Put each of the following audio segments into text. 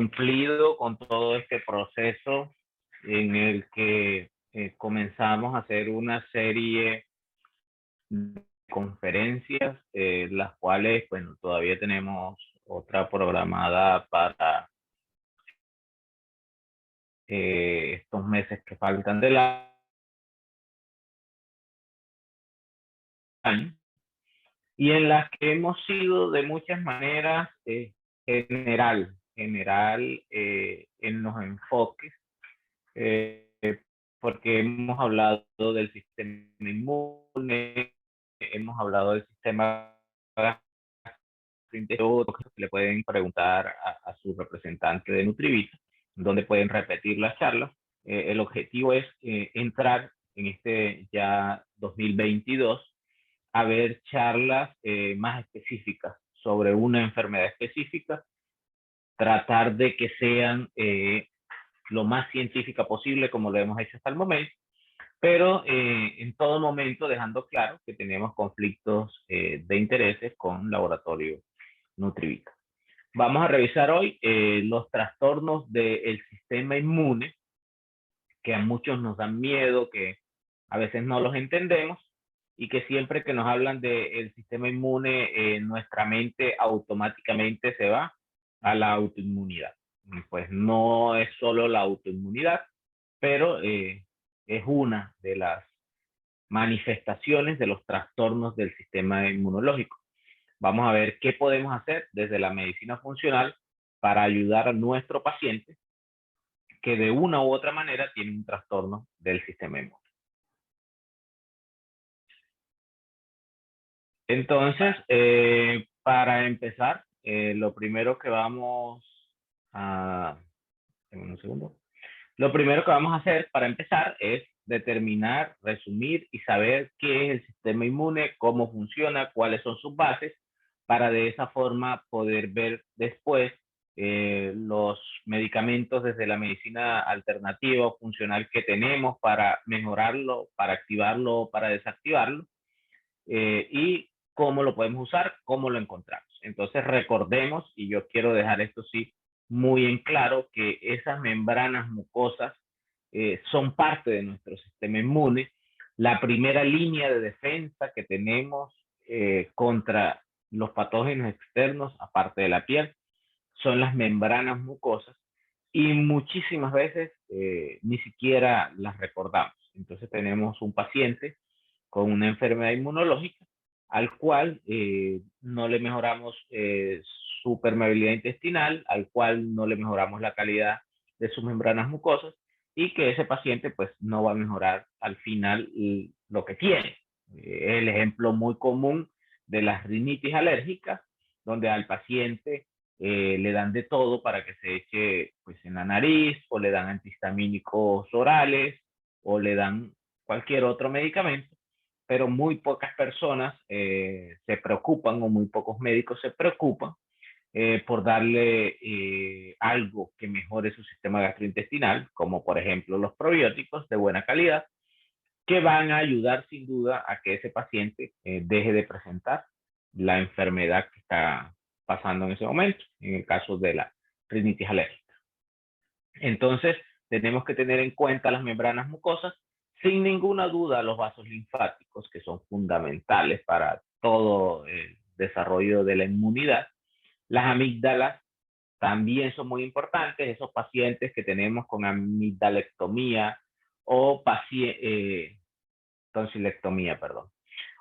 cumplido con todo este proceso en el que comenzamos a hacer una serie de conferencias, las cuales, bueno, todavía tenemos otra programada para estos meses que faltan del año, y en las que hemos sido de muchas maneras general en los enfoques, porque hemos hablado del sistema inmune, hemos hablado del sistema gastrointestinal, que le pueden preguntar a su representante de Nutrivita, donde pueden repetir las charlas. El objetivo es entrar en este ya 2022 a ver charlas más específicas sobre una enfermedad específica, tratar de que sean lo más científica posible como lo hemos hecho hasta el momento, pero en todo momento dejando claro que tenemos conflictos de intereses con Laboratorio Nutrivita. Vamos a revisar hoy los trastornos del sistema inmune, que a muchos nos dan miedo, que a veces no los entendemos, y que siempre que nos hablan del sistema inmune, nuestra mente automáticamente se va a la autoinmunidad. Pues no es solo la autoinmunidad, pero es una de las manifestaciones de los trastornos del sistema inmunológico. Vamos a ver qué podemos hacer desde la medicina funcional para ayudar a nuestro paciente que de una u otra manera tiene un trastorno del sistema inmune. Entonces, para empezar, lo primero que vamos a... un segundo. Lo primero que vamos a hacer para empezar es determinar, resumir y saber qué es el sistema inmune, cómo funciona, cuáles son sus bases, para de esa forma poder ver después los medicamentos desde la medicina alternativa o funcional que tenemos para mejorarlo, para activarlo, para desactivarlo, y cómo lo podemos usar, cómo lo encontramos. Entonces recordemos, y yo quiero dejar esto sí muy en claro, que esas membranas mucosas son parte de nuestro sistema inmune. La primera línea de defensa que tenemos contra los patógenos externos, aparte de la piel, son las membranas mucosas, y muchísimas veces ni siquiera las recordamos. Entonces tenemos un paciente con una enfermedad inmunológica al cual no le mejoramos su permeabilidad intestinal, al cual no le mejoramos la calidad de sus membranas mucosas, y que ese paciente pues no va a mejorar al final lo que tiene. El ejemplo muy común de las rinitis alérgicas, donde al paciente le dan de todo para que se eche pues en la nariz, o le dan antihistamínicos orales, o le dan cualquier otro medicamento, pero muy pocas personas se preocupan, o muy pocos médicos se preocupan por darle algo que mejore su sistema gastrointestinal, como por ejemplo los probióticos de buena calidad, que van a ayudar sin duda a que ese paciente deje de presentar la enfermedad que está pasando en ese momento, en el caso de la rinitis alérgica. Entonces, tenemos que tener en cuenta las membranas mucosas, sin ninguna duda los vasos linfáticos, que son fundamentales para todo el desarrollo de la inmunidad. Las amígdalas también son muy importantes, esos pacientes que tenemos con amigdalectomía o tonsilectomía, perdón,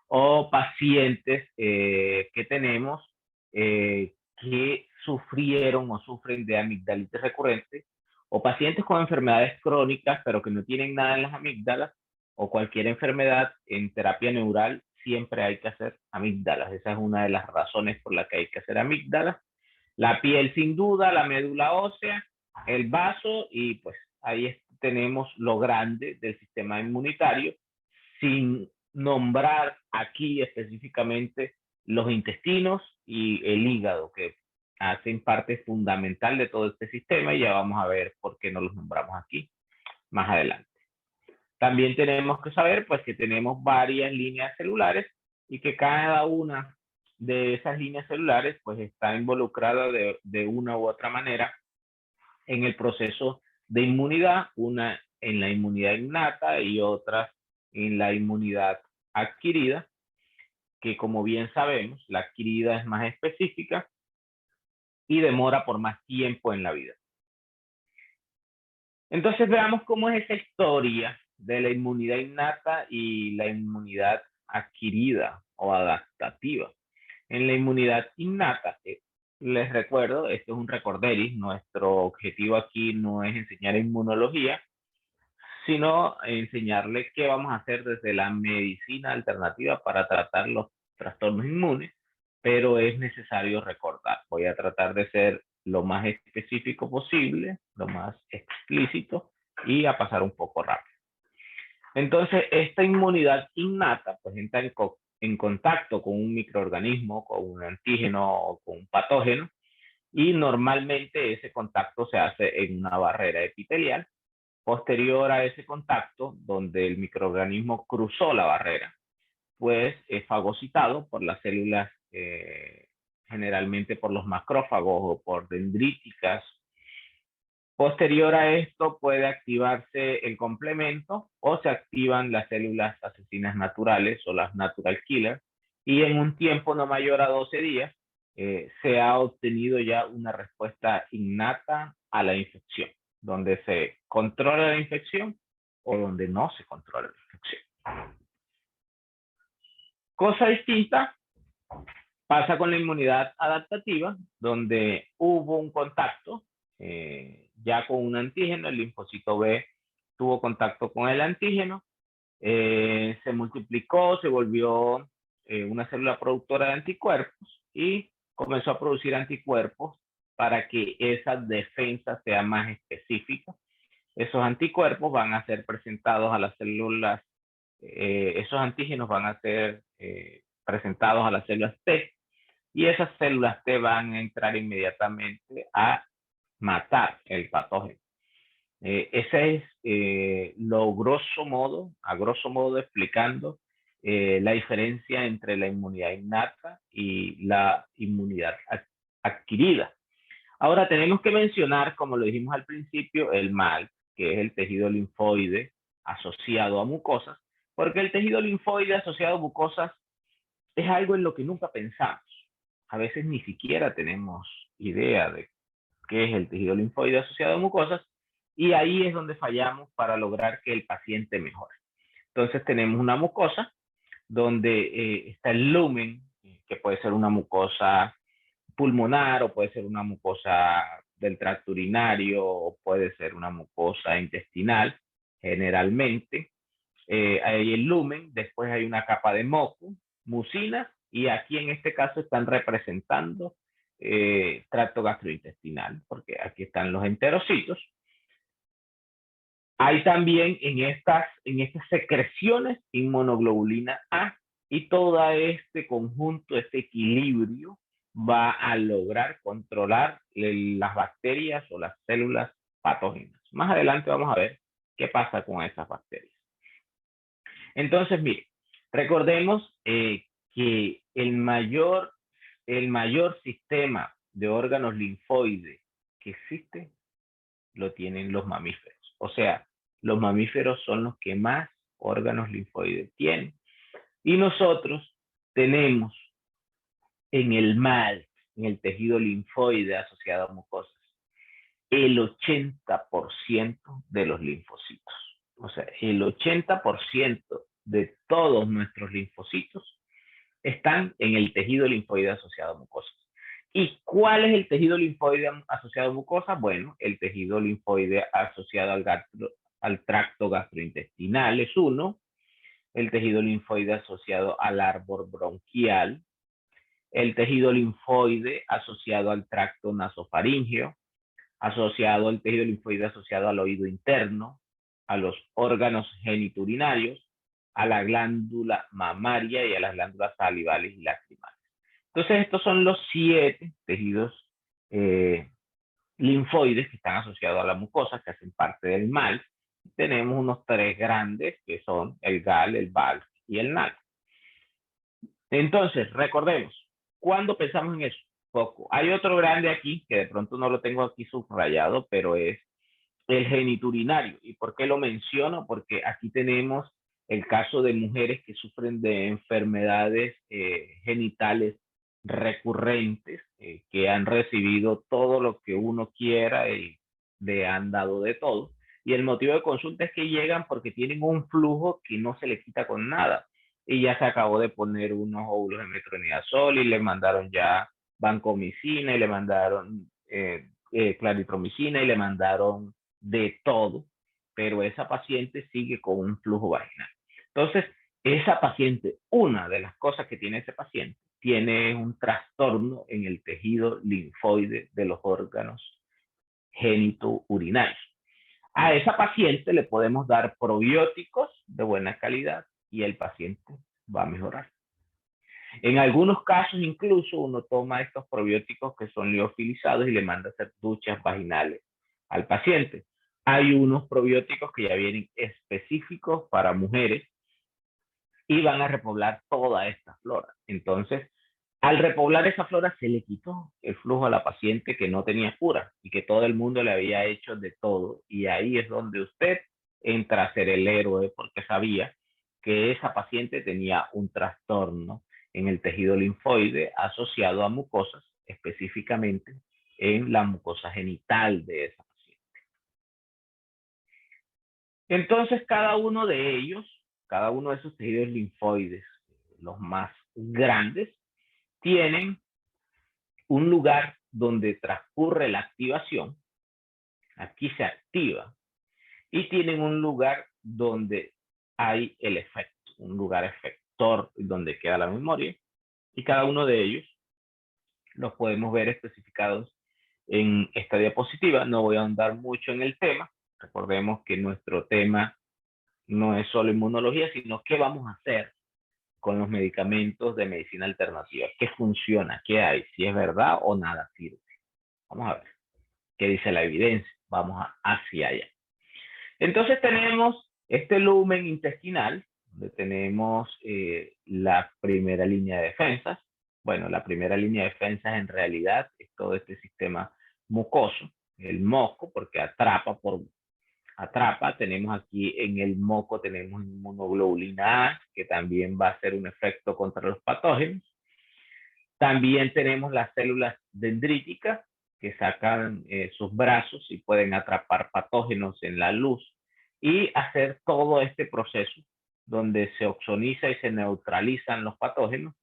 o pacientes que tenemos que sufrieron o sufren de amigdalitis recurrente, o pacientes con enfermedades crónicas pero que no tienen nada en las amígdalas, o cualquier enfermedad. En terapia neural siempre hay que hacer amígdalas. Esa es una de las razones por las que hay que hacer amígdalas. La piel sin duda, la médula ósea, el vaso, y pues ahí tenemos lo grande del sistema inmunitario, sin nombrar aquí específicamente los intestinos y el hígado, que hacen parte fundamental de todo este sistema, y ya vamos a ver por qué no los nombramos aquí más adelante. También tenemos que saber pues que tenemos varias líneas celulares, y que cada una de esas líneas celulares pues está involucrada de una u otra manera en el proceso de inmunidad, una en la inmunidad innata y otras en la inmunidad adquirida, que como bien sabemos, la adquirida es más específica y demora por más tiempo en la vida. Entonces veamos cómo es esa historia de la inmunidad innata y la inmunidad adquirida o adaptativa. En la inmunidad innata, les recuerdo, esto es un recorderis, nuestro objetivo aquí no es enseñar inmunología, sino enseñarles qué vamos a hacer desde la medicina alternativa para tratar los trastornos inmunes, pero es necesario recordar. Voy a tratar de ser lo más específico posible, lo más explícito y a pasar un poco rápido. Entonces, esta inmunidad innata pues entra en contacto con un microorganismo, con un antígeno o con un patógeno, y normalmente ese contacto se hace en una barrera epitelial. Posterior a ese contacto, donde el microorganismo cruzó la barrera, pues es fagocitado por las células, generalmente por los macrófagos o por dendríticas. Posterior a esto puede activarse el complemento o se activan las células asesinas naturales o las natural killers, y en un tiempo no mayor a 12 días se ha obtenido ya una respuesta innata a la infección, donde se controla la infección o donde no se controla la infección. Cosa distinta pasa con la inmunidad adaptativa, donde hubo un contacto ya con un antígeno, el linfocito B tuvo contacto con el antígeno, se multiplicó, se volvió una célula productora de anticuerpos y comenzó a producir anticuerpos para que esa defensa sea más específica. Esos anticuerpos van a ser presentados a las células, esos antígenos van a ser presentados a las células T, y esas células T van a entrar inmediatamente a matar el patógeno. Ese es a grosso modo explicando la diferencia entre la inmunidad innata y la inmunidad adquirida. Ahora tenemos que mencionar, como lo dijimos al principio, el MALT, que es el tejido linfoide asociado a mucosas, porque el tejido linfoide asociado a mucosas es algo en lo que nunca pensamos. A veces ni siquiera tenemos idea de qué es el tejido linfoide asociado a mucosas, y ahí es donde fallamos para lograr que el paciente mejore. Entonces tenemos una mucosa donde está el lumen, que puede ser una mucosa pulmonar o puede ser una mucosa del tracto urinario o puede ser una mucosa intestinal, generalmente. Hay el lumen, después hay una capa de moco, mucinas, y aquí en este caso están representando tracto gastrointestinal, porque aquí están los enterocitos. Hay también en estas secreciones inmunoglobulina A, y todo este conjunto, este equilibrio, va a lograr controlar las bacterias o las células patógenas. Más adelante vamos a ver qué pasa con esas bacterias. Entonces, mire, recordemos que el mayor sistema de órganos linfoides que existe lo tienen los mamíferos. O sea, los mamíferos son los que más órganos linfoides tienen. Y nosotros tenemos en el MALT, en el tejido linfoide asociado a mucosas, el 80% de los linfocitos. O sea, el 80% de todos nuestros linfocitos están en el tejido linfoide asociado a mucosas. ¿Y cuál es el tejido linfoide asociado a mucosas? Bueno, el tejido linfoide asociado al tracto gastrointestinal es uno, el tejido linfoide asociado al árbol bronquial, el tejido linfoide asociado al tracto nasofaríngeo, asociado al tejido linfoide asociado al oído interno, a los órganos geniturinarios, a la glándula mamaria y a las glándulas salivales y lacrimales. Entonces, estos son los 7 tejidos linfoides que están asociados a la mucosa, que hacen parte del MALT. Tenemos unos 3 grandes, que son el GAL, el BALF y el NALF. Entonces, recordemos, ¿cuándo pensamos en eso? poco. Hay otro grande aquí, que de pronto no lo tengo aquí subrayado, pero es el geniturinario. ¿Y por qué lo menciono? Porque aquí tenemos el caso de mujeres que sufren de enfermedades genitales recurrentes, que han recibido todo lo que uno quiera y le han dado de todo. Y el motivo de consulta es que llegan porque tienen un flujo que no se le quita con nada. Y ya se acabó de poner unos óvulos de metronidazol y le mandaron ya vancomicina y le mandaron claritromicina y le mandaron de todo, pero esa paciente sigue con un flujo vaginal. Entonces, esa paciente, una de las cosas que tiene ese paciente, tiene un trastorno en el tejido linfoide de los órganos genitourinarios. A esa paciente le podemos dar probióticos de buena calidad y el paciente va a mejorar. En algunos casos incluso uno toma estos probióticos que son liofilizados y le manda a hacer duchas vaginales al paciente. Hay unos probióticos que ya vienen específicos para mujeres y van a repoblar toda esta flora. Entonces, al repoblar esa flora se le quitó el flujo a la paciente que no tenía cura y que todo el mundo le había hecho de todo. Y ahí es donde usted entra a ser el héroe porque sabía que esa paciente tenía un trastorno en el tejido linfoide asociado a mucosas, específicamente en la mucosa genital de esa paciente. Entonces, cada uno de ellos, cada uno de esos tejidos linfoides, los más grandes, tienen un lugar donde transcurre la activación, aquí se activa, y tienen un lugar donde hay el efecto, un lugar efector donde queda la memoria, y cada uno de ellos los podemos ver especificados en esta diapositiva. No voy a ahondar mucho en el tema, recordemos que nuestro tema no es solo inmunología, sino qué vamos a hacer con los medicamentos de medicina alternativa, qué funciona, qué hay, si es verdad o nada sirve. Vamos a ver qué dice la evidencia, vamos hacia allá. Entonces tenemos este lumen intestinal, donde tenemos la primera línea de defensas. Bueno, la primera línea de defensas en realidad es todo este sistema mucoso, el moco, porque atrapa. Tenemos aquí en el moco, tenemos inmunoglobulina A, que también va a hacer un efecto contra los patógenos. También tenemos las células dendríticas, que sacan sus brazos y pueden atrapar patógenos en la luz y hacer todo este proceso donde se oxoniza y se neutralizan los patógenos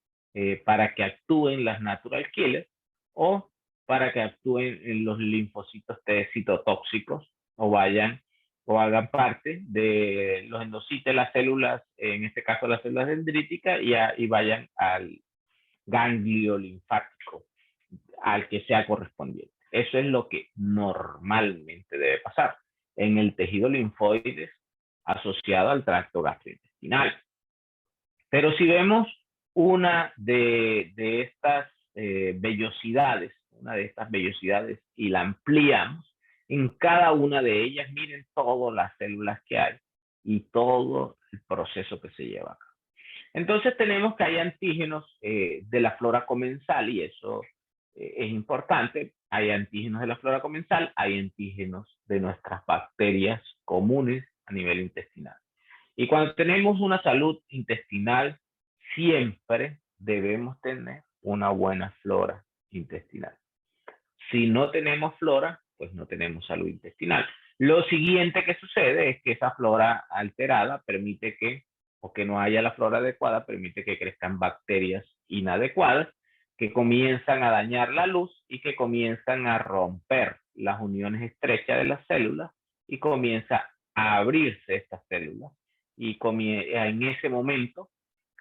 para que actúen las natural killers o para que actúen en los linfocitos T citotóxicos o vayan o hagan parte de los endocitos de las células, en este caso las células dendríticas, y vayan al ganglio linfático al que sea correspondiente. Eso es lo que normalmente debe pasar en el tejido linfoide asociado al tracto gastrointestinal. Pero si vemos una de estas vellosidades, y la ampliamos, en cada una de ellas miren todas las células que hay y todo el proceso que se lleva a cabo. Entonces tenemos que hay antígenos de la flora comensal y eso es importante. Hay antígenos de la flora comensal, hay antígenos de nuestras bacterias comunes a nivel intestinal. Y cuando tenemos una salud intestinal, siempre debemos tener una buena flora intestinal. Si no tenemos flora, pues no tenemos salud intestinal. Lo siguiente que sucede es que esa flora alterada permite que, o que no haya la flora adecuada, permite que crezcan bacterias inadecuadas que comienzan a dañar la luz y que comienzan a romper las uniones estrechas de las células y comienza a abrirse estas células. Y en ese momento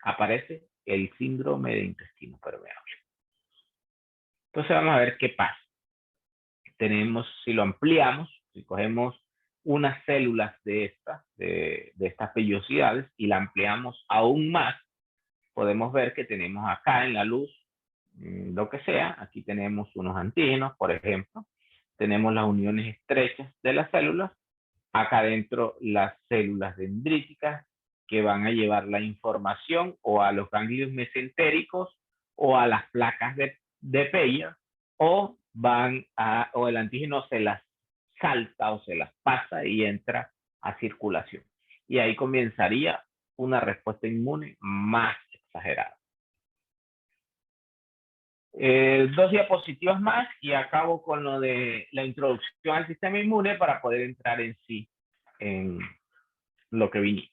aparece el síndrome de intestino permeable. Entonces vamos a ver qué pasa. Tenemos, si lo ampliamos, si cogemos unas células de estas vellosidades y la ampliamos aún más, podemos ver que tenemos acá en la luz, lo que sea, aquí tenemos unos antígenos, por ejemplo, tenemos las uniones estrechas de las células, acá adentro las células dendríticas que van a llevar la información o a los ganglios mesentéricos o a las placas de Peyer o el antígeno se las salta o se las pasa y entra a circulación. Y ahí comenzaría una respuesta inmune más exagerada. 2 diapositivas más y acabo con lo de la introducción al sistema inmune para poder entrar en sí en lo que vinimos.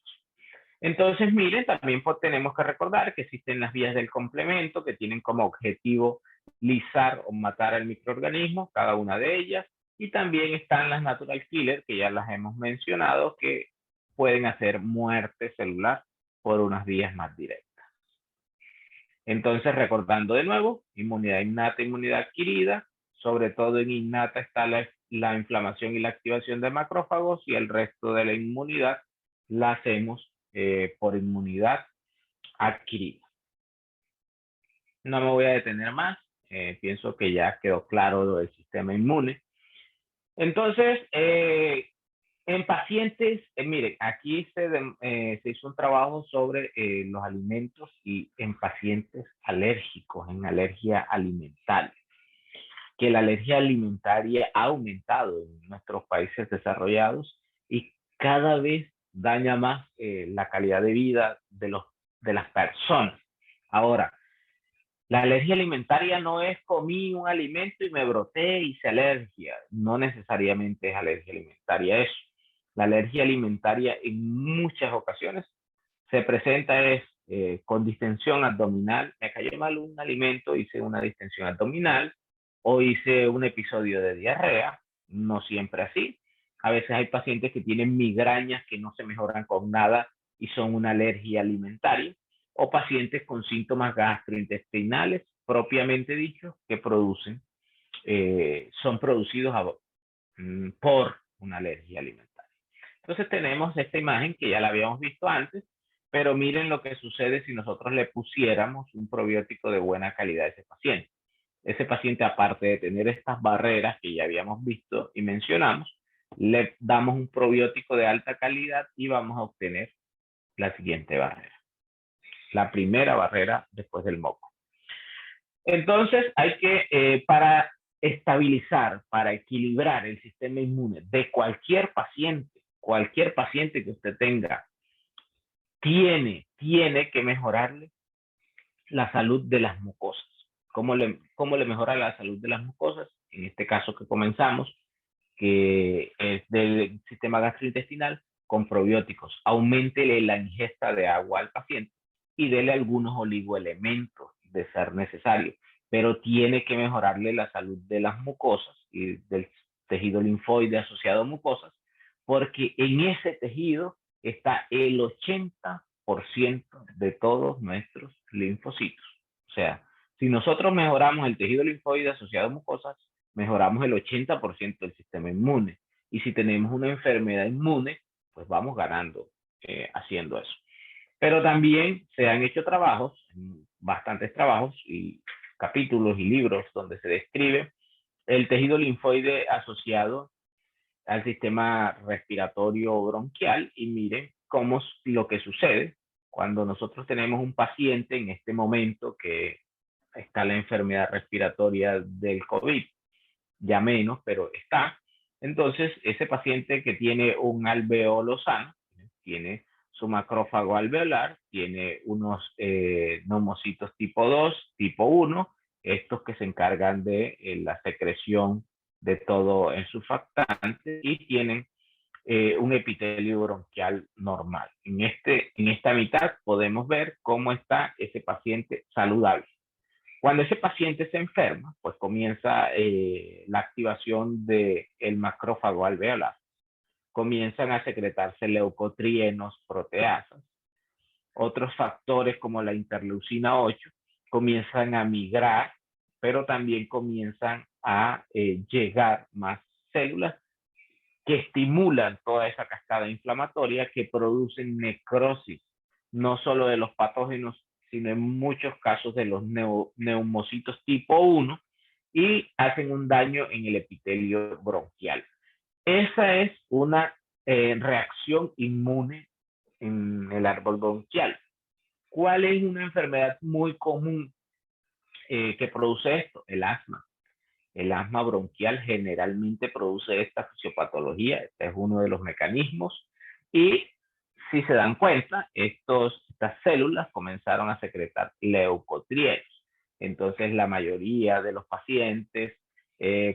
Entonces, miren, también tenemos que recordar que existen las vías del complemento que tienen como objetivo lisar o matar al microorganismo, cada una de ellas, y también están las natural killer, que ya las hemos mencionado, que pueden hacer muerte celular por unas vías más directas. Entonces, recordando de nuevo, inmunidad innata, inmunidad adquirida, sobre todo en innata está la inflamación y la activación de macrófagos, y el resto de la inmunidad la hacemos por inmunidad adquirida. No me voy a detener más, pienso que ya quedó claro lo del sistema inmune. Entonces, en pacientes, miren, aquí se hizo un trabajo sobre los alimentos y en pacientes alérgicos, en alergia alimentaria, que la alergia alimentaria ha aumentado en nuestros países desarrollados y cada vez daña más la calidad de vida de las personas. Ahora, la alergia alimentaria no es comí un alimento y me broté y hice alergia. No necesariamente es alergia alimentaria eso. La alergia alimentaria en muchas ocasiones se presenta con distensión abdominal. Me cayó mal un alimento, hice una distensión abdominal o hice un episodio de diarrea. No siempre así. A veces hay pacientes que tienen migrañas que no se mejoran con nada y son una alergia alimentaria, o pacientes con síntomas gastrointestinales propiamente dichos que son producidos por una alergia alimentaria. Entonces tenemos esta imagen que ya la habíamos visto antes, pero miren lo que sucede si nosotros le pusiéramos un probiótico de buena calidad a ese paciente. Ese paciente, aparte de tener estas barreras que ya habíamos visto y mencionamos, le damos un probiótico de alta calidad y vamos a obtener la siguiente barrera. La primera barrera después del moco. Entonces hay que, para estabilizar, para equilibrar el sistema inmune de cualquier paciente que usted tenga, tiene que mejorarle la salud de las mucosas. ¿Cómo le mejora la salud de las mucosas? En este caso que comenzamos, que es del sistema gastrointestinal, con probióticos. Auméntele la ingesta de agua al paciente y dele algunos oligoelementos de ser necesario, pero tiene que mejorarle la salud de las mucosas y del tejido linfoide asociado a mucosas, porque en ese tejido está el 80% de todos nuestros linfocitos. O sea, si nosotros mejoramos el tejido linfoide asociado a mucosas, mejoramos el 80% del sistema inmune. Y si tenemos una enfermedad inmune, pues vamos ganando haciendo eso. Pero también se han hecho trabajos, bastantes trabajos y capítulos y libros donde se describe el tejido linfoide asociado al sistema respiratorio bronquial, y miren cómo lo que sucede cuando nosotros tenemos un paciente en este momento que está la enfermedad respiratoria del COVID, ya menos, pero está. Entonces, ese paciente que tiene un alveolo sano, tiene su macrófago alveolar, tiene unos neumocitos tipo 2, tipo 1, estos que se encargan de la secreción de todo el surfactante, y tienen un epitelio bronquial normal. En esta mitad podemos ver cómo está ese paciente saludable. Cuando ese paciente se enferma, pues comienza la activación del macrófago alveolar. Comienzan a secretarse leucotrienos, proteasas. Otros factores como la interleucina 8 comienzan a migrar, pero también comienzan a llegar más células que estimulan toda esa cascada inflamatoria, que producen necrosis, no solo de los patógenos, sino en muchos casos de los neumocitos tipo 1, y hacen un daño en el epitelio bronquial. Esa es una reacción inmune en el árbol bronquial. ¿Cuál es una enfermedad muy común que produce esto? El asma. El asma bronquial generalmente produce esta fisiopatología, este es uno de los mecanismos, y si se dan cuenta, estas células comenzaron a secretar leucotrienos. Entonces, la mayoría de los pacientes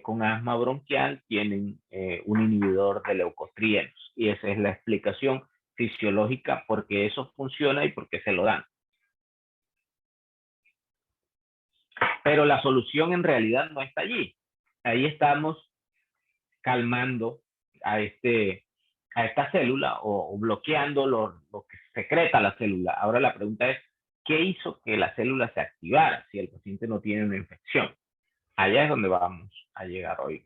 con asma bronquial tienen un inhibidor de leucotrienos, y esa es la explicación fisiológica por qué eso funciona y por qué se lo dan. Pero la solución en realidad no está allí. Ahí estamos calmando a esta célula o bloqueando lo que secreta la célula. Ahora la pregunta es, ¿qué hizo que la célula se activara si el paciente no tiene una infección? Allá es donde vamos a llegar hoy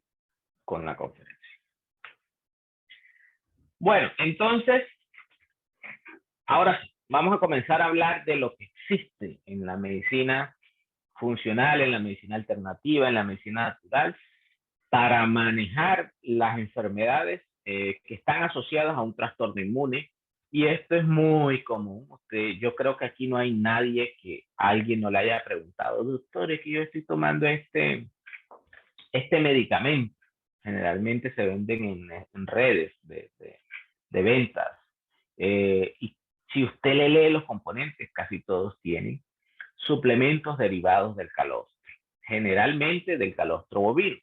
con la conferencia. Bueno, entonces, ahora sí, vamos a comenzar a hablar de lo que existe en la medicina funcional, en la medicina alternativa, en la medicina natural, para manejar las enfermedades que están asociadas a un trastorno inmune. Y esto es muy común. Yo creo que aquí no hay nadie que a alguien no le haya preguntado, doctor, es que yo estoy tomando este medicamento. Generalmente se venden en redes de ventas. Y si usted le lee los componentes, casi todos tienen suplementos derivados del calostro, generalmente del calostro bovino.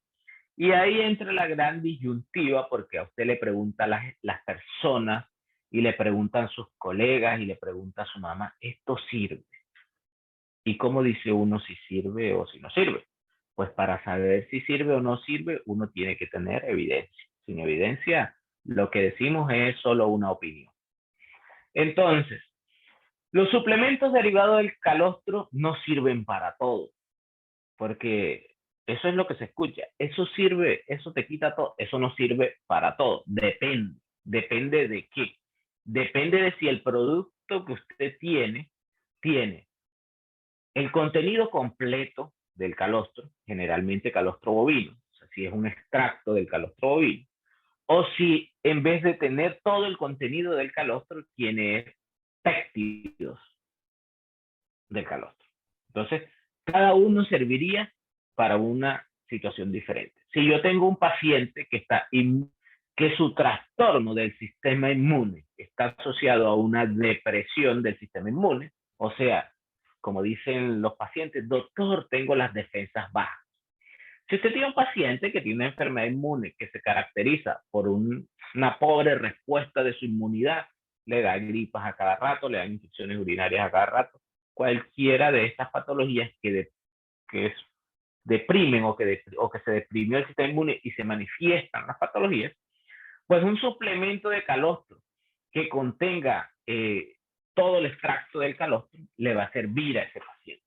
Y ahí entra la gran disyuntiva, porque a usted le preguntan las personas y le preguntan sus colegas y le pregunta a su mamá, ¿esto sirve? ¿Y cómo dice uno si sirve o si no sirve? Pues para saber si sirve o no sirve, uno tiene que tener evidencia. Sin evidencia, lo que decimos es solo una opinión. Entonces, los suplementos derivados del calostro no sirven para todo, porque eso es lo que se escucha. Eso sirve, eso te quita todo, eso no sirve para todo. Depende. ¿Depende de qué? Depende de si el producto que usted tiene el contenido completo del calostro, generalmente calostro bovino, o sea, si es un extracto del calostro bovino, o si en vez de tener todo el contenido del calostro, tiene péptidos del calostro. Entonces, cada uno serviría para una situación diferente. Si yo tengo un paciente que su trastorno del sistema inmune está asociado a una depresión del sistema inmune, o sea, como dicen los pacientes, doctor, tengo las defensas bajas. Si usted tiene un paciente que tiene una enfermedad inmune que se caracteriza por una pobre respuesta de su inmunidad, le da gripas a cada rato, le dan infecciones urinarias a cada rato, cualquiera de estas patologías que deprimen o que se deprimió el sistema inmune y se manifiestan las patologías, pues un suplemento de calostro que contenga todo el extracto del calostro le va a servir a ese paciente.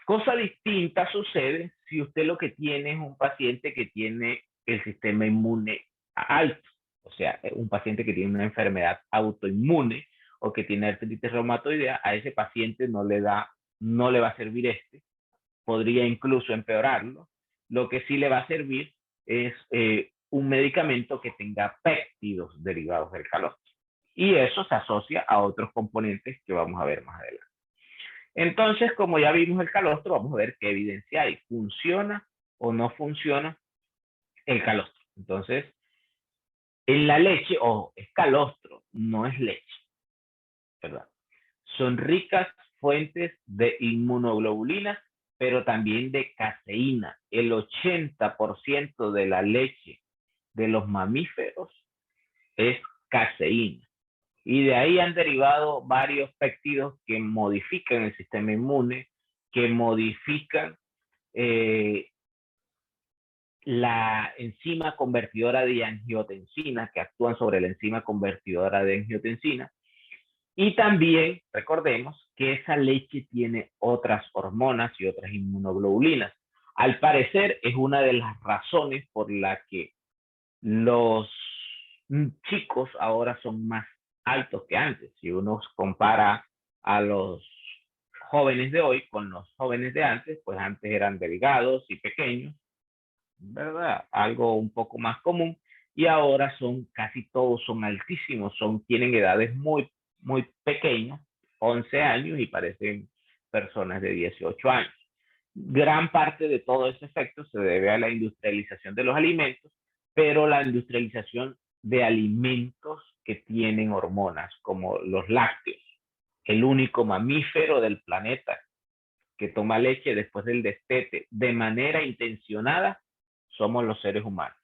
Cosa distinta sucede si usted lo que tiene es un paciente que tiene el sistema inmune alto, o sea, un paciente que tiene una enfermedad autoinmune o que tiene artritis reumatoidea. A ese paciente no le va a servir podría incluso empeorarlo. Lo que sí le va a servir es un medicamento que tenga péptidos derivados del calostro. Y eso se asocia a otros componentes que vamos a ver más adelante. Entonces, como ya vimos el calostro, vamos a ver qué evidencia hay. ¿Funciona o no funciona el calostro? Entonces, en la leche, es calostro, no es leche, ¿verdad? Son ricas fuentes de inmunoglobulinas, pero también de caseína. El 80% de la leche de los mamíferos es caseína. Y de ahí han derivado varios péptidos que modifican el sistema inmune, que modifican la enzima convertidora de angiotensina, que actúan sobre la enzima convertidora de angiotensina. Y también recordemos que esa leche tiene otras hormonas y otras inmunoglobulinas. Al parecer es una de las razones por la que los chicos ahora son más altos que antes. Si uno compara a los jóvenes de hoy con los jóvenes de antes, pues antes eran delgados y pequeños, ¿verdad? Algo un poco más común. Y ahora casi todos son altísimos, tienen edades muy, muy pequeñas, 11 años, y parecen personas de 18 años. Gran parte de todo ese efecto se debe a la industrialización de los alimentos, pero la industrialización de alimentos que tienen hormonas, como los lácteos. El único mamífero del planeta que toma leche después del destete de manera intencionada somos los seres humanos.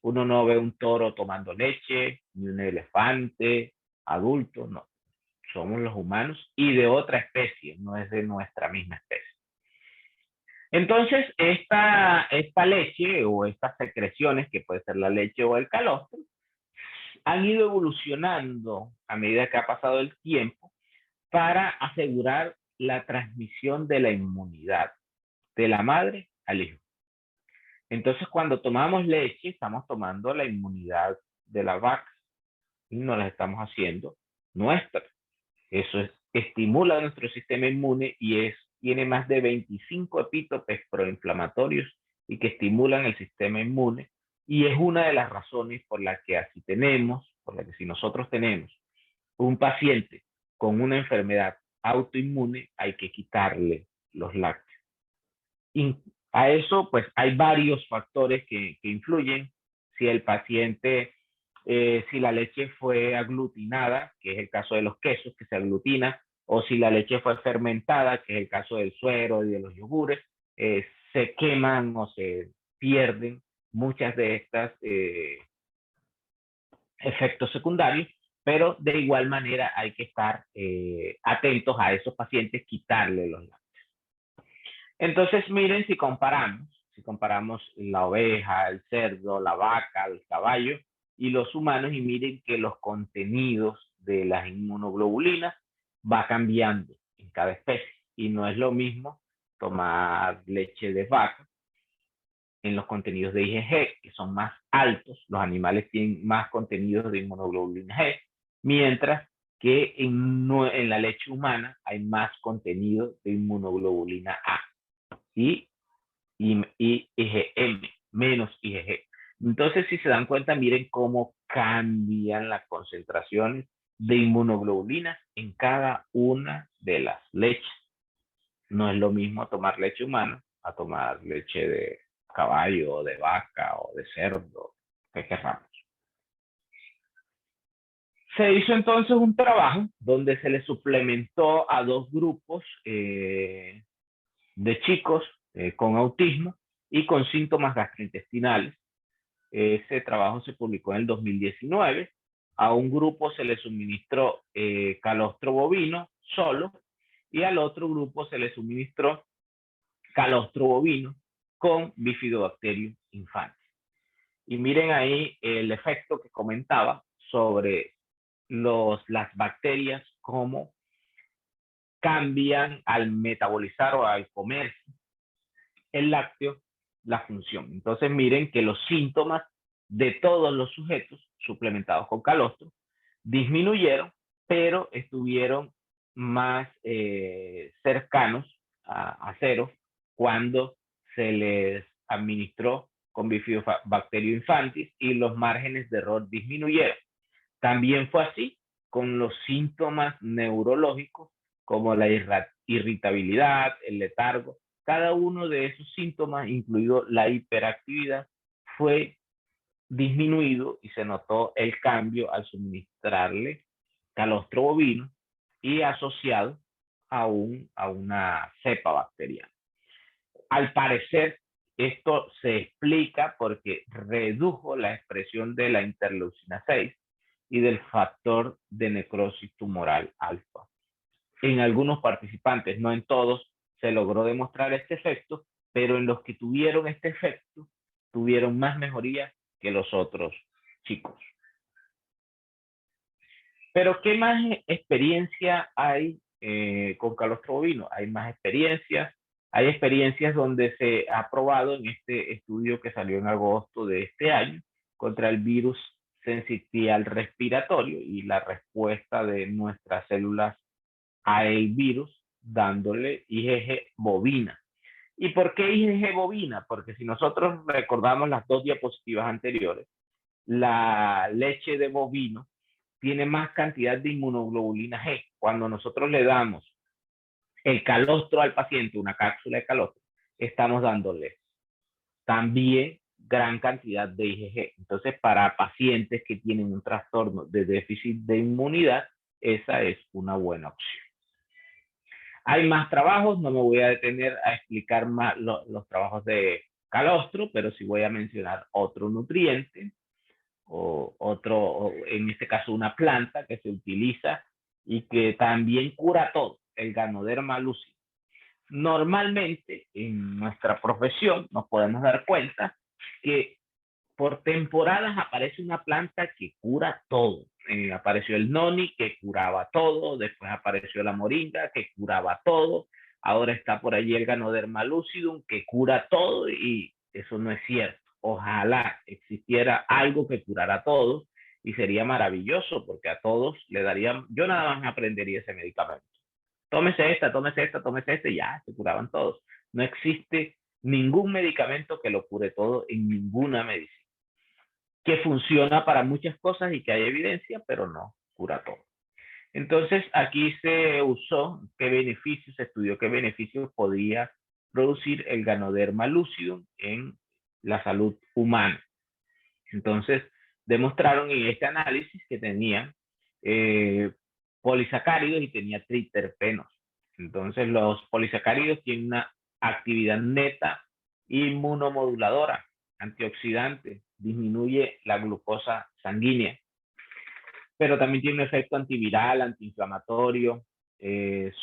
Uno no ve un toro tomando leche, ni un elefante adulto, no. Somos los humanos y de otra especie, no es de nuestra misma especie. Entonces, esta leche o estas secreciones, que puede ser la leche o el calostro, han ido evolucionando a medida que ha pasado el tiempo para asegurar la transmisión de la inmunidad de la madre al hijo. Entonces, cuando tomamos leche, estamos tomando la inmunidad de la vaca y no la estamos haciendo nuestra. Eso estimula nuestro sistema inmune y tiene más de 25 epítopes proinflamatorios y que estimulan el sistema inmune. Y es una de las razones por la que si nosotros tenemos un paciente con una enfermedad autoinmune, hay que quitarle los lácteos. Y a eso, pues hay varios factores que influyen. Si el paciente, si la leche fue aglutinada, que es el caso de los quesos, que se aglutina, o si la leche fue fermentada, que es el caso del suero y de los yogures, se queman o se pierden muchas de estas efectos secundarios, pero de igual manera hay que estar atentos a esos pacientes, quitarle los lácteos. Entonces, miren, si comparamos la oveja, el cerdo, la vaca, el caballo y los humanos, y miren que los contenidos de las inmunoglobulinas va cambiando en cada especie. Y no es lo mismo tomar leche de vaca en los contenidos de IgG, que son más altos, los animales tienen más contenidos de inmunoglobulina G, mientras que en la leche humana hay más contenido de inmunoglobulina A y IgM, menos IgG. Entonces, si se dan cuenta, miren cómo cambian las concentraciones de inmunoglobulinas en cada una de las leches. No es lo mismo tomar leche humana a tomar leche de caballo, de vaca o de cerdo, que querramos. Se hizo entonces un trabajo donde se le suplementó a 2 grupos de chicos con autismo y con síntomas gastrointestinales. Ese trabajo se publicó en el 2019. A un grupo se le suministró calostro bovino solo y al otro grupo se le suministró calostro bovino con Bifidobacterium infantis. Y miren ahí el efecto que comentaba sobre las bacterias, cómo cambian al metabolizar o al comer el lácteo la función. Entonces miren que los síntomas de todos los sujetos suplementados con calostro disminuyeron, pero estuvieron más cercanos a cero cuando se les administró con Bifidobacterium infantis y los márgenes de error disminuyeron. También fue así con los síntomas neurológicos como la irritabilidad, el letargo. Cada uno de esos síntomas, incluido la hiperactividad, fue disminuido y se notó el cambio al suministrarle calostro bovino y asociado a una cepa bacteriana. Al parecer, esto se explica porque redujo la expresión de la interleucina 6 y del factor de necrosis tumoral alfa. En algunos participantes, no en todos, se logró demostrar este efecto, pero en los que tuvieron este efecto, tuvieron más mejoría que los otros chicos. Pero ¿qué más experiencia hay con calostro bovino? Hay más experiencias. Hay experiencias donde se ha probado en este estudio que salió en agosto de este año contra el virus sensitial respiratorio y la respuesta de nuestras células a el virus dándole IgG bovina. ¿Y por qué IgG bovina? Porque si nosotros recordamos las 2 diapositivas anteriores, la leche de bovino tiene más cantidad de inmunoglobulina G. Cuando nosotros le damos el calostro al paciente, una cápsula de calostro, estamos dándole también gran cantidad de IgG. Entonces, para pacientes que tienen un trastorno de déficit de inmunidad, esa es una buena opción. Hay más trabajos, no me voy a detener a explicar más los trabajos de calostro, pero sí voy a mencionar otro nutriente o otro, o en este caso una planta que se utiliza y que también cura todo, el Ganoderma lucidum. Normalmente en nuestra profesión nos podemos dar cuenta que por temporadas aparece una planta que cura todo. Apareció el noni que curaba todo, después apareció la moringa que curaba todo, ahora está por allí el Ganoderma lucidum que cura todo y eso no es cierto. Ojalá existiera algo que curara todo y sería maravilloso porque a todos le darían, yo nada más aprendería ese medicamento. Tómese esta, tómese esta, tómese esta y ya, se curaban todos. No existe ningún medicamento que lo cure todo en ninguna medicina, que funciona para muchas cosas y que hay evidencia, pero no cura todo. Entonces, aquí se usó qué beneficios, se estudió qué beneficios podía producir el Ganoderma lucidum en la salud humana. Entonces, demostraron en este análisis que tenía polisacáridos y tenía triterpenos. Entonces, los polisacáridos tienen una actividad neta inmunomoduladora, antioxidante, disminuye la glucosa sanguínea, pero también tiene un efecto antiviral, antiinflamatorio,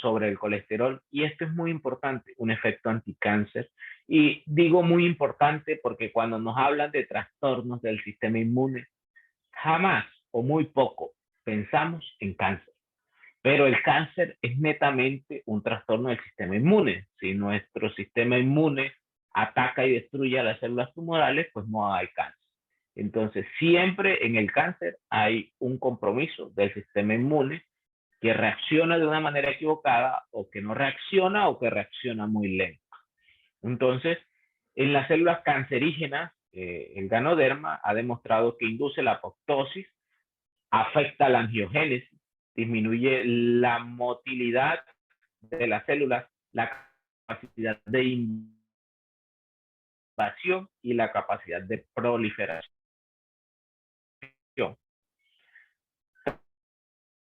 sobre el colesterol. Y esto es muy importante, un efecto anticáncer. Y digo muy importante porque cuando nos hablan de trastornos del sistema inmune, jamás o muy poco pensamos en cáncer. Pero el cáncer es netamente un trastorno del sistema inmune. Si nuestro sistema inmune ataca y destruye a las células tumorales, pues no hay cáncer. Entonces, siempre en el cáncer hay un compromiso del sistema inmune que reacciona de una manera equivocada o que no reacciona o que reacciona muy lento. Entonces, en las células cancerígenas, el Ganoderma ha demostrado que induce la apoptosis, afecta la angiogénesis, disminuye la motilidad de las células, la capacidad de invasión y la capacidad de proliferación.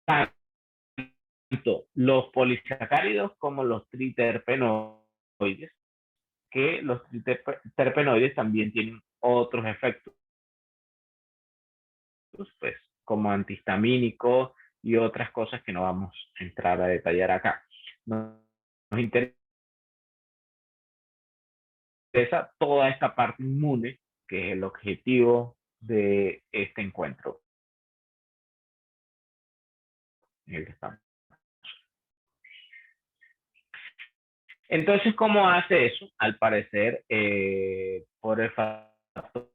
Tanto los polisacáridos como los triterpenoides, que los triterpenoides también tienen otros efectos, pues, como antihistamínicos y otras cosas que no vamos a entrar a detallar acá. Nos interesa toda esta parte inmune, que es el objetivo de este encuentro en el que estamos. Entonces, ¿cómo hace eso? Al parecer, por el factor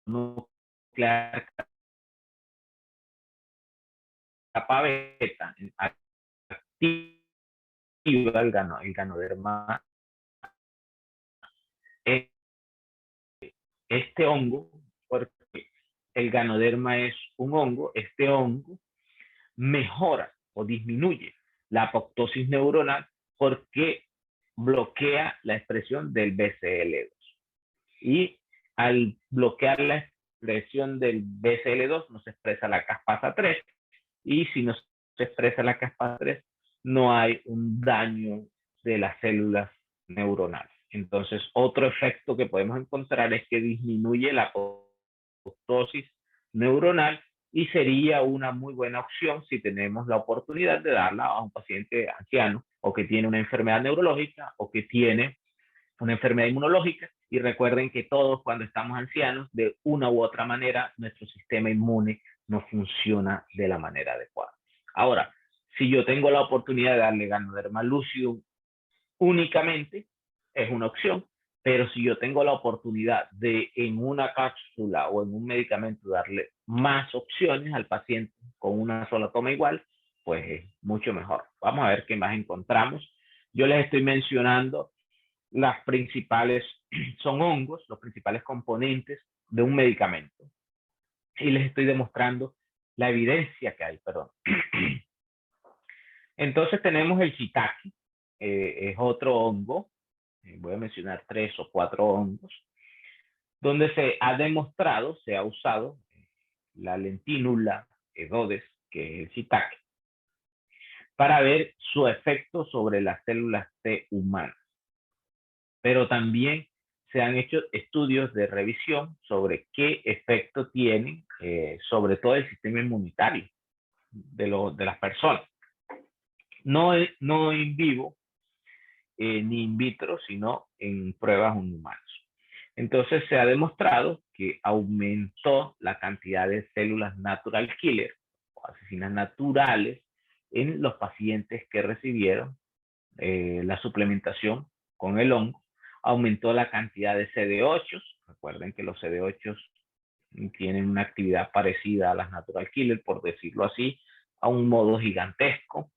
nuclear capa beta, activa el Ganoderma. Este hongo, porque el Ganoderma es un hongo, este hongo mejora o disminuye la apoptosis neuronal porque bloquea la expresión del BCL2. Y al bloquear la expresión del BCL2 no se expresa la caspasa 3, y si no se expresa la caspasa 3 no hay un daño de las células neuronales. Entonces, otro efecto que podemos encontrar es que disminuye la apoptosis neuronal y sería una muy buena opción si tenemos la oportunidad de darla a un paciente anciano o que tiene una enfermedad neurológica o que tiene una enfermedad inmunológica. Y recuerden que todos cuando estamos ancianos, de una u otra manera, nuestro sistema inmune no funciona de la manera adecuada. Ahora, si yo tengo la oportunidad de darle Ganoderma lucidum únicamente, es una opción, pero si yo tengo la oportunidad de en una cápsula o en un medicamento darle más opciones al paciente con una sola toma igual, pues es mucho mejor. Vamos a ver qué más encontramos. Yo les estoy mencionando las principales, son hongos, los principales componentes de un medicamento. Y les estoy demostrando la evidencia que hay, perdón. Entonces tenemos el shiitake. es otro hongo, voy a mencionar 3 o 4 hongos, donde se ha demostrado, se ha usado la Lentínula edodes, que es el shiitake, para ver su efecto sobre las células T humanas. Pero también se han hecho estudios de revisión sobre qué efecto tienen, sobre todo el sistema inmunitario de las personas. No in vivo ni in vitro, sino en pruebas en humanos. Entonces se ha demostrado que aumentó la cantidad de células natural killer o asesinas naturales en los pacientes que recibieron la suplementación con el hongo. Aumentó la cantidad de CD8. Recuerden que los CD8 tienen una actividad parecida a las natural killer, por decirlo así, a un modo gigantesco.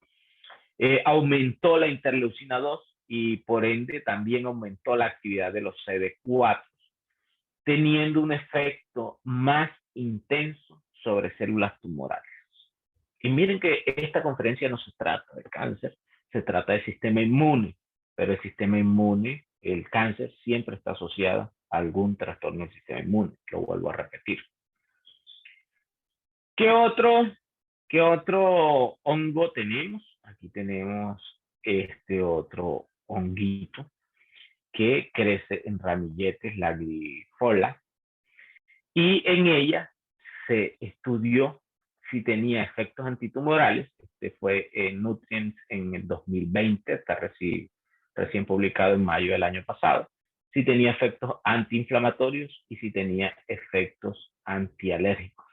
Aumentó la interleucina 2 y por ende también aumentó la actividad de los CD4, teniendo un efecto más intenso sobre células tumorales. Y miren que esta conferencia no se trata de cáncer, se trata del sistema inmune, pero el sistema inmune, el cáncer siempre está asociado a algún trastorno del sistema inmune, lo vuelvo a repetir. ¿Qué otro hongo tenemos? Aquí tenemos este otro honguito que crece en ramilletes, la grifola, y en ella se estudió si tenía efectos antitumorales. Este fue en Nutrients en el 2020, está recién publicado en mayo del año pasado. Si tenía efectos antiinflamatorios y si tenía efectos antialérgicos.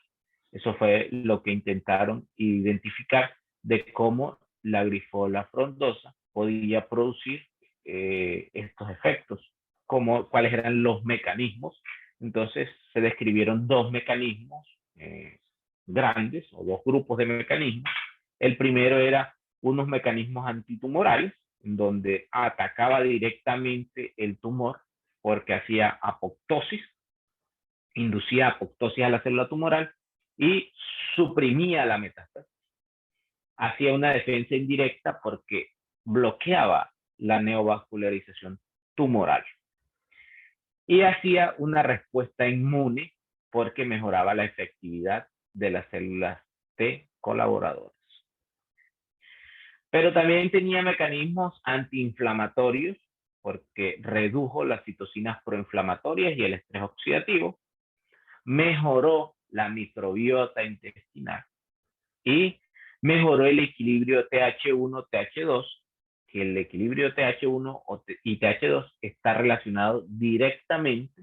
Eso fue lo que intentaron identificar de cómo la grifola frondosa podía producir estos efectos, cuáles eran los mecanismos. Entonces se describieron dos mecanismos grandes o dos grupos de mecanismos. El primero era unos mecanismos antitumorales, en donde atacaba directamente el tumor porque hacía apoptosis, inducía apoptosis a la célula tumoral y suprimía la metástasis. Hacía una defensa indirecta porque bloqueaba la neovascularización tumoral. Y hacía una respuesta inmune porque mejoraba la efectividad de las células T colaboradoras. Pero también tenía mecanismos antiinflamatorios porque redujo las citocinas proinflamatorias y el estrés oxidativo, mejoró la microbiota intestinal y mejoró el equilibrio TH1-TH2, que el equilibrio TH1 y TH2 está relacionado directamente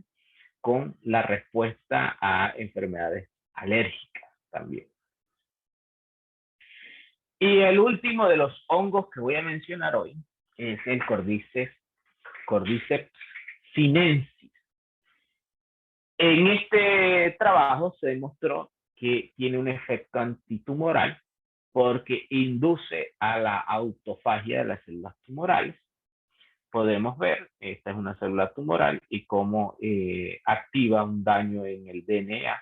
con la respuesta a enfermedades alérgicas también. Y el último de los hongos que voy a mencionar hoy es el Cordyceps sinensis. En este trabajo se demostró que tiene un efecto antitumoral porque induce a la autofagia de las células tumorales. Podemos ver, esta es una célula tumoral y cómo activa un daño en el DNA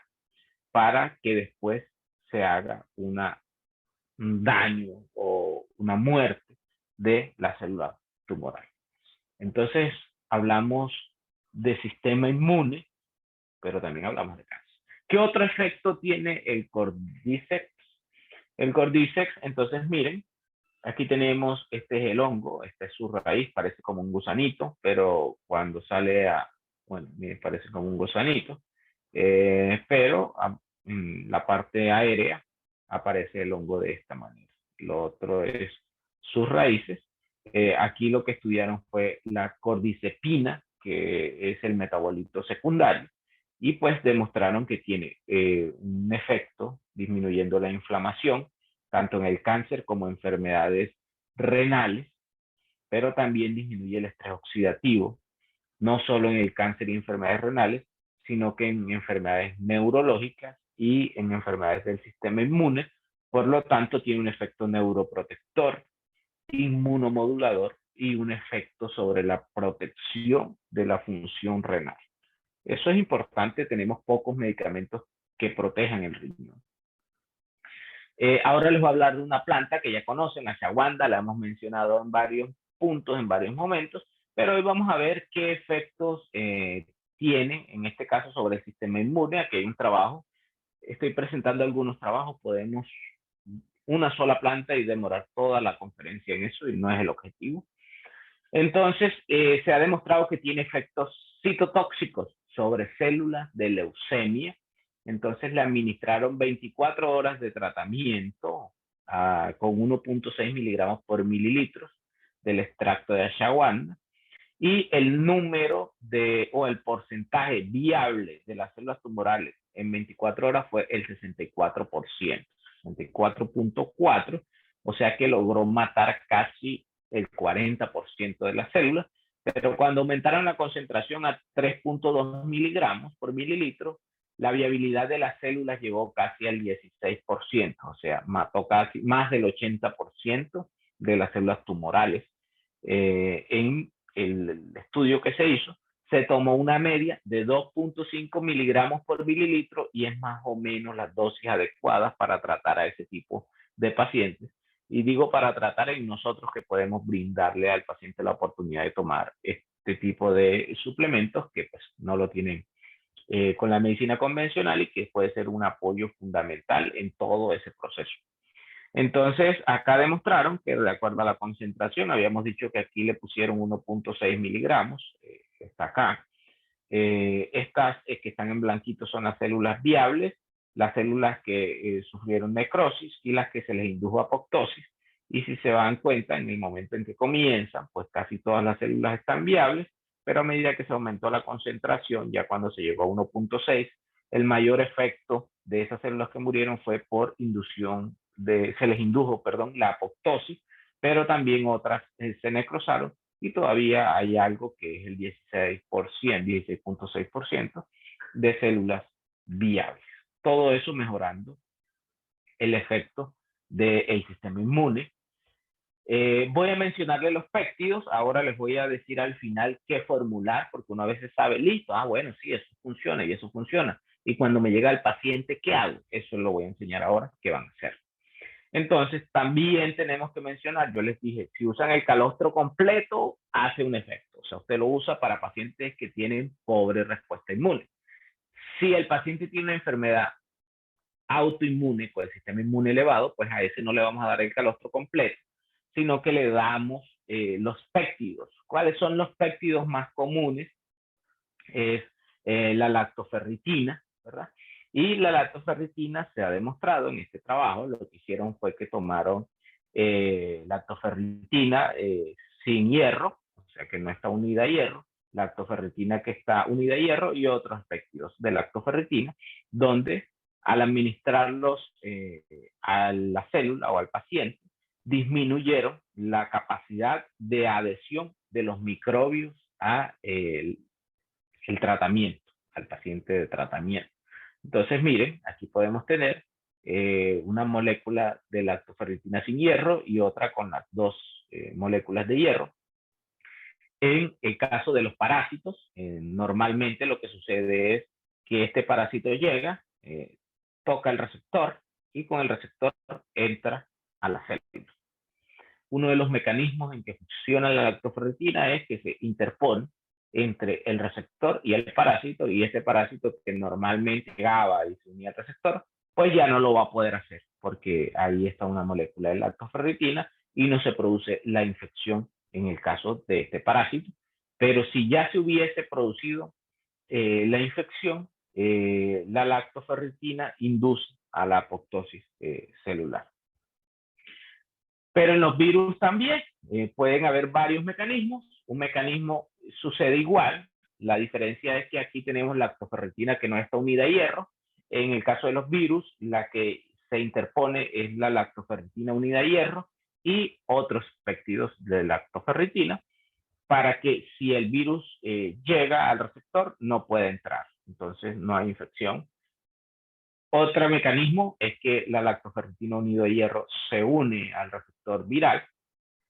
para que después se haga un daño o una muerte de la célula tumoral. Entonces, hablamos de sistema inmune, pero también hablamos de cáncer. ¿Qué otro efecto tiene el Cordyceps? El Cordyceps, entonces miren, aquí tenemos, este es el hongo, esta es su raíz, parece como un gusanito, pero cuando sale bueno, miren, parece como un gusanito, pero en la parte aérea aparece el hongo de esta manera. Lo otro es sus raíces. Aquí lo que estudiaron fue la cordycepina, que es el metabolito secundario, y pues demostraron que tiene un efecto disminuyendo la inflamación, tanto en el cáncer como en enfermedades renales, pero también disminuye el estrés oxidativo, no solo en el cáncer y enfermedades renales, sino que en enfermedades neurológicas y en enfermedades del sistema inmune. Por lo tanto, tiene un efecto neuroprotector, inmunomodulador y un efecto sobre la protección de la función renal. Eso es importante, tenemos pocos medicamentos que protejan el riñón. Ahora les voy a hablar de una planta que ya conocen, la ashwagandha, la hemos mencionado en varios puntos en varios momentos, pero hoy vamos a ver qué efectos tiene, en este caso, sobre el sistema inmune. Aquí hay un trabajo, estoy presentando algunos trabajos, podemos una sola planta y demorar toda la conferencia en eso, y no es el objetivo. Entonces, se ha demostrado que tiene efectos citotóxicos sobre células de leucemia. Entonces, le administraron 24 horas de tratamiento con 1.6 miligramos por mililitro del extracto de ashwagandha, y el número o el porcentaje viable de las células tumorales en 24 horas fue el 64%, 64.4%, o sea que logró matar casi el 40% de las células, pero cuando aumentaron la concentración a 3.2 miligramos por mililitro, la viabilidad de las células llegó casi al 16%, o sea, mató casi más del 80% de las células tumorales. En el estudio que se hizo, se tomó una media de 2.5 miligramos por mililitro, y es más o menos las dosis adecuadas para tratar a ese tipo de pacientes. Y digo para tratar en nosotros, que podemos brindarle al paciente la oportunidad de tomar este tipo de suplementos que pues no lo tienen con la medicina convencional, y que puede ser un apoyo fundamental en todo ese proceso. Entonces, acá demostraron que de acuerdo a la concentración, habíamos dicho que aquí le pusieron 1.6 miligramos, está acá. Estas que están en blanquito son las células viables, las células que sufrieron necrosis y las que se les indujo apoptosis. Y si se dan cuenta, en el momento en que comienzan, pues casi todas las células están viables, pero a medida que se aumentó la concentración, ya cuando se llegó a 1.6, el mayor efecto de esas células que murieron fue por inducción se les indujo, perdón, la apoptosis, pero también otras se necrosaron, y todavía hay algo que es el 16%, 16.6% de células viables. Todo eso mejorando el efecto del sistema inmune. Voy a mencionarle los péptidos. Ahora les voy a decir al final qué formular, porque uno a veces sabe, listo, bueno, sí, eso funciona y eso funciona. Y cuando me llega el paciente, ¿qué hago? Eso lo voy a enseñar ahora, qué van a hacer. Entonces, también tenemos que mencionar, yo les dije, si usan el calostro completo, hace un efecto. O sea, usted lo usa para pacientes que tienen pobre respuesta inmune. Si el paciente tiene una enfermedad autoinmune, con el sistema inmune elevado, pues a ese no le vamos a dar el calostro completo, sino que le damos los péptidos. ¿Cuáles son los péptidos más comunes? Es la lactoferritina, ¿verdad? Y la lactoferritina se ha demostrado en este trabajo, lo que hicieron fue que tomaron lactoferritina sin hierro, o sea que no está unida a hierro, lactoferritina que está unida a hierro, y otros péptidos de lactoferritina, donde al administrarlos a la célula o al paciente, disminuyeron la capacidad de adhesión de los microbios a el tratamiento, al paciente de tratamiento. Entonces, miren, aquí podemos tener una molécula de lactoferritina sin hierro y otra con las dos moléculas de hierro. En el caso de los parásitos, normalmente lo que sucede es que este parásito llega, toca el receptor, y con el receptor entra a la célula. Uno de los mecanismos en que funciona la lactoferritina es que se interpone entre el receptor y el parásito, y ese parásito que normalmente llegaba y se unía al receptor, pues ya no lo va a poder hacer, porque ahí está una molécula de lactoferritina y no se produce la infección en el caso de este parásito. Pero si ya se hubiese producido la infección, la lactoferritina induce a la apoptosis celular. Pero en los virus también pueden haber varios mecanismos. Un mecanismo sucede igual. La diferencia es que aquí tenemos lactoferritina que no está unida a hierro. En el caso de los virus, la que se interpone es la lactoferritina unida a hierro y otros péptidos de lactoferritina, para que si el virus llega al receptor, no pueda entrar. Entonces no hay infección. Otro mecanismo es que la lactoferritina unido a hierro se une al receptor viral,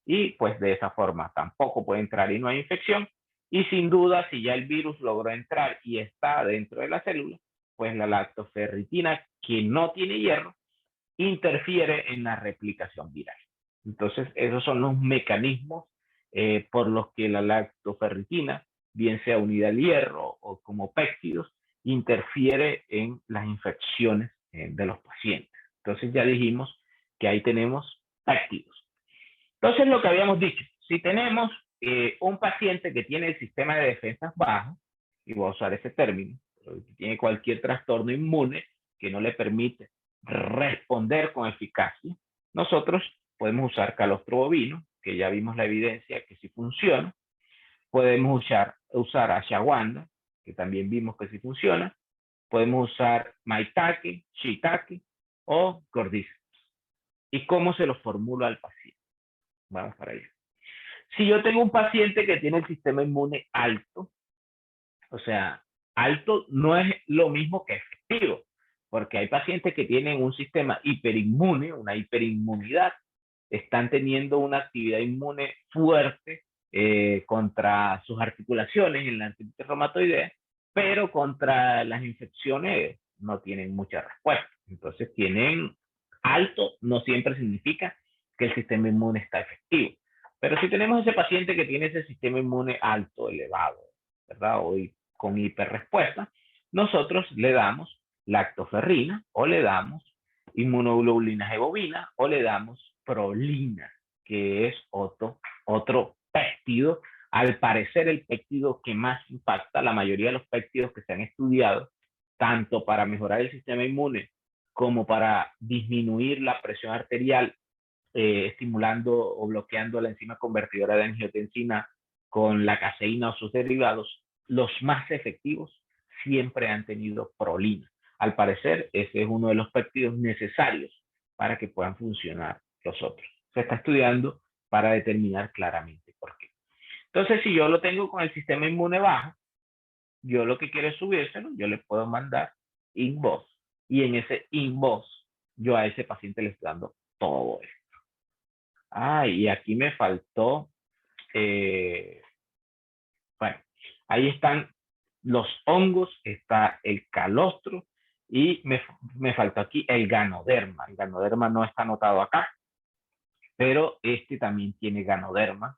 y pues de esa forma tampoco puede entrar y no hay infección. Y sin duda, si ya el virus logró entrar y está dentro de la célula, pues la lactoferritina que no tiene hierro interfiere en la replicación viral. Entonces, esos son los mecanismos por los que la lactoferritina, bien sea unida al hierro o como péptidos, interfiere en las infecciones de los pacientes. Entonces ya dijimos que ahí tenemos péptidos. Entonces lo que habíamos dicho, si tenemos un paciente que tiene el sistema de defensas bajo, y voy a usar ese término, que tiene cualquier trastorno inmune que no le permite responder con eficacia, nosotros podemos usar calostro bovino, que ya vimos la evidencia que sí funciona. Podemos usar ashwagandha, que también vimos que sí funciona. Podemos usar maitake, shiitake o cordyceps. ¿Y cómo se lo formulo al paciente? Vamos para allá. Si yo tengo un paciente que tiene el sistema inmune alto, o sea, alto no es lo mismo que efectivo, porque hay pacientes que tienen un sistema hiperinmune, una hiperinmunidad, están teniendo una actividad inmune fuerte contra sus articulaciones en la artritis reumatoidea, pero contra las infecciones no tienen mucha respuesta. Entonces tienen alto, no siempre significa que el sistema inmune está efectivo. Pero si tenemos ese paciente que tiene ese sistema inmune alto, elevado, ¿verdad? O con hiperrespuesta, nosotros le damos lactoferrina o le damos inmunoglobulina G bovina o le damos prolina, que es otro péptido. Al parecer el péptido que más impacta, la mayoría de los péptidos que se han estudiado, tanto para mejorar el sistema inmune como para disminuir la presión arterial, estimulando o bloqueando la enzima convertidora de angiotensina con la caseína o sus derivados, los más efectivos siempre han tenido prolina. Al parecer, ese es uno de los péptidos necesarios para que puedan funcionar los otros. Se está estudiando para determinar claramente por qué. Entonces, si yo lo tengo con el sistema inmune bajo, yo lo que quiero es subírselo, yo le puedo mandar inbox. Y en ese inbox, yo a ese paciente le estoy dando todo esto. Y aquí me faltó, bueno, ahí están los hongos, está el calostro y me faltó aquí el ganoderma. El ganoderma no está anotado acá, pero este también tiene ganoderma.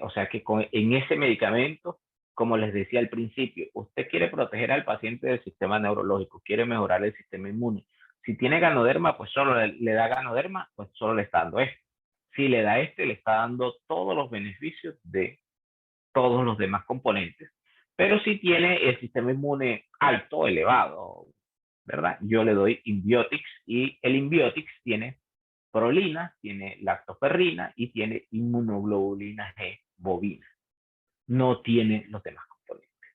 O sea que en ese medicamento, como les decía al principio, usted quiere proteger al paciente del sistema neurológico, quiere mejorar el sistema inmune. Si tiene ganoderma, pues solo le da ganoderma, pues solo le está dando este. Si le da este, le está dando todos los beneficios de todos los demás componentes. Pero si tiene el sistema inmune alto, elevado, ¿verdad? Yo le doy Inbiotics y el Inbiotics tiene prolina, tiene lactoferrina y tiene inmunoglobulina G bovina. No tiene los demás componentes.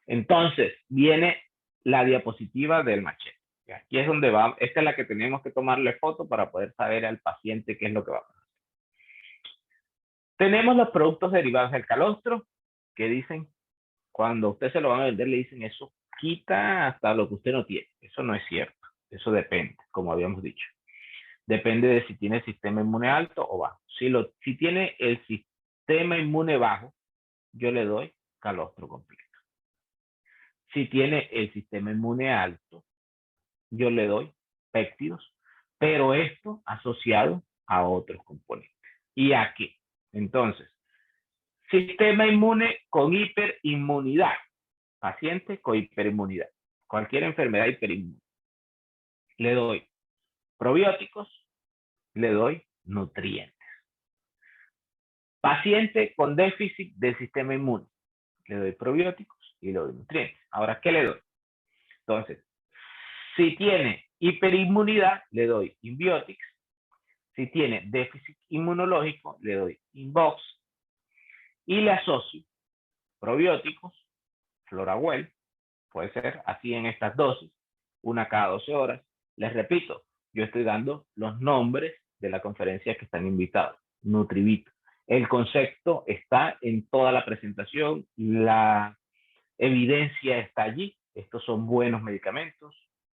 Entonces, viene la diapositiva del machete. Aquí es donde va, esta es la que tenemos que tomarle foto para poder saber al paciente qué es lo que va a hacer. Tenemos los productos derivados del calostro, que dicen, cuando usted se lo van a vender, le dicen eso quita hasta lo que usted no tiene. Eso no es cierto. Eso depende, como habíamos dicho. Depende de si tiene el sistema inmune alto o bajo. Si tiene el sistema inmune bajo, yo le doy calostro completo. Si tiene el sistema inmune alto, yo le doy péptidos, pero esto asociado a otros componentes. ¿Y a qué? Entonces, sistema inmune con hiperinmunidad. Paciente con hiperinmunidad. Cualquier enfermedad hiperinmune. Le doy probióticos, le doy nutrientes. Paciente con déficit del sistema inmune. Le doy probióticos y le doy nutrientes. Ahora, ¿qué le doy? Entonces, si tiene hiperinmunidad, le doy Inbiotics. Si tiene déficit inmunológico, le doy Inbox. Y le asocio probióticos, Florawell, puede ser así en estas dosis, una cada 12 horas. Les repito, yo estoy dando los nombres de la conferencia que están invitados. Nutrivit. El concepto está en toda la presentación, la evidencia está allí. Estos son buenos medicamentos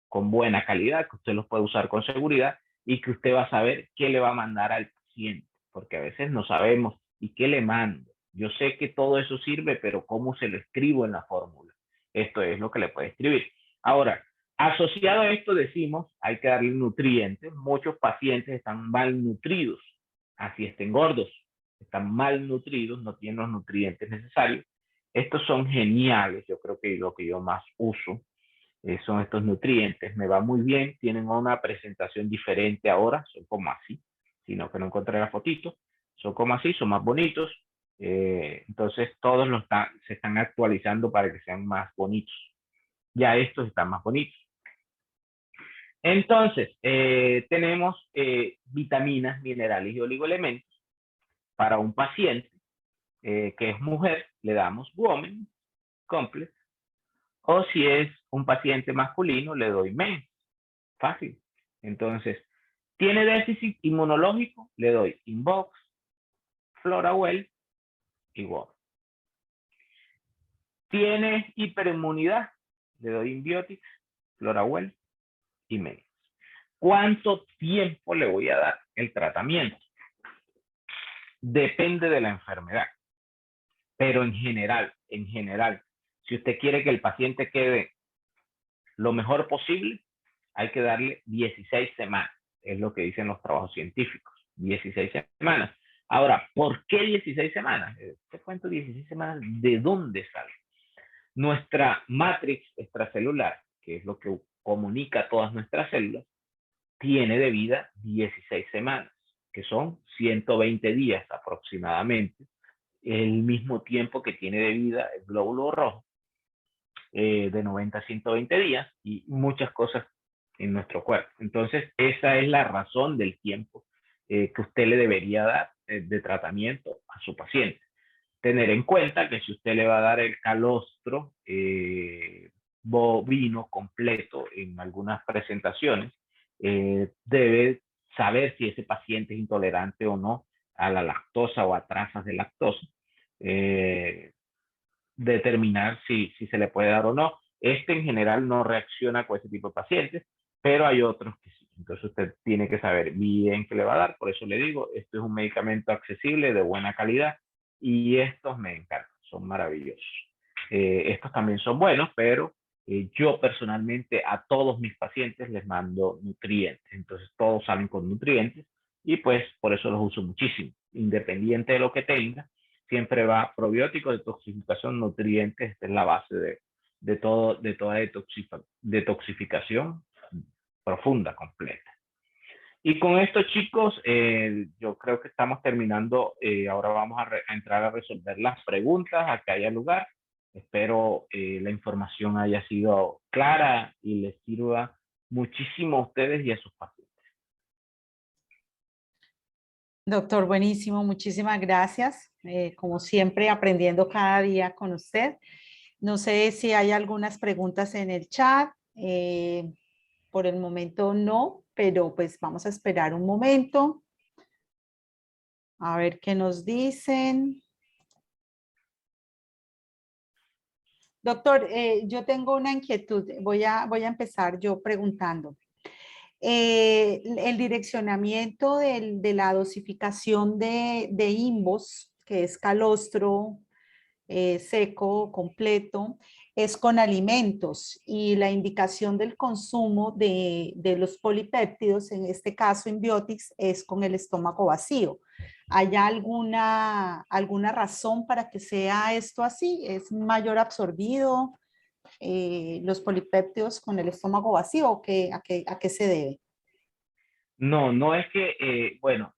con buena calidad, que usted los puede usar con seguridad y que usted va a saber qué le va a mandar al paciente, porque a veces no sabemos y qué le mando. Yo sé que todo eso sirve, pero ¿cómo se lo escribo en la fórmula? Esto es lo que le puede escribir. Ahora, asociado a esto decimos, hay que darle nutrientes. Muchos pacientes están malnutridos, así estén gordos. están malnutridos, no tienen los nutrientes necesarios. Estos son geniales, yo creo que lo que yo más uso son estos nutrientes, me va muy bien, tienen una presentación diferente ahora, son como así, sino que no encontré la fotito, son como así, son más bonitos, entonces todos se están actualizando para que sean más bonitos, ya estos están más bonitos. Entonces, tenemos vitaminas, minerales y oligoelementos para un paciente que es mujer, le damos Woman Complex, o si es un paciente masculino, le doy Men. Fácil. Entonces, ¿tiene déficit inmunológico? Le doy Inbox, Florawell y WOM. ¿Tiene hiperinmunidad? Le doy Inbiotics, Florawell y Men. ¿Cuánto tiempo le voy a dar el tratamiento? Depende de la enfermedad. Pero en general, si usted quiere que el paciente quede lo mejor posible, hay que darle 16 semanas. Es lo que dicen los trabajos científicos. 16 semanas. Ahora, ¿por qué 16 semanas? Te cuento 16 semanas. ¿De dónde sale? Nuestra matrix extracelular, que es lo que comunica todas nuestras células, tiene de vida 16 semanas, que son 120 días aproximadamente, el mismo tiempo que tiene de vida el glóbulo rojo, de 90 a 120 días, y muchas cosas en nuestro cuerpo. Entonces, esa es la razón del tiempo que usted le debería dar de tratamiento a su paciente. Tener en cuenta que si usted le va a dar el calostro bovino completo en algunas presentaciones, debe saber si ese paciente es intolerante o no a la lactosa o a trazas de lactosa. Determinar si se le puede dar o no. Este en general no reacciona con ese tipo de pacientes, pero hay otros que sí. Entonces usted tiene que saber bien qué le va a dar. Por eso le digo, esto es un medicamento accesible, de buena calidad, y estos me encantan, son maravillosos. Estos también son buenos, pero yo personalmente a todos mis pacientes les mando nutrientes. Entonces todos salen con nutrientes y pues por eso los uso muchísimo, independiente de lo que tenga. Siempre va probiótico, detoxificación, nutrientes, esta es la base de toda detoxificación profunda, completa. Y con esto, chicos, yo creo que estamos terminando. Ahora vamos a entrar a resolver las preguntas a que haya lugar. Espero la información haya sido clara y les sirva muchísimo a ustedes y a sus pacientes. Doctor, buenísimo, muchísimas gracias. Como siempre, aprendiendo cada día con usted. No sé si hay algunas preguntas en el chat. Por el momento no, pero pues vamos a esperar un momento. A ver qué nos dicen. Doctor, yo tengo una inquietud. Voy a empezar yo preguntando. El direccionamiento de la dosificación de Imbos, que es calostro seco, completo, es con alimentos, y la indicación del consumo de los polipéptidos, en este caso Inbiotics, es con el estómago vacío. ¿Hay alguna razón para que sea esto así? ¿Es mayor absorbido los polipéptidos con el estómago vacío, o a qué se debe? No, no es que, bueno,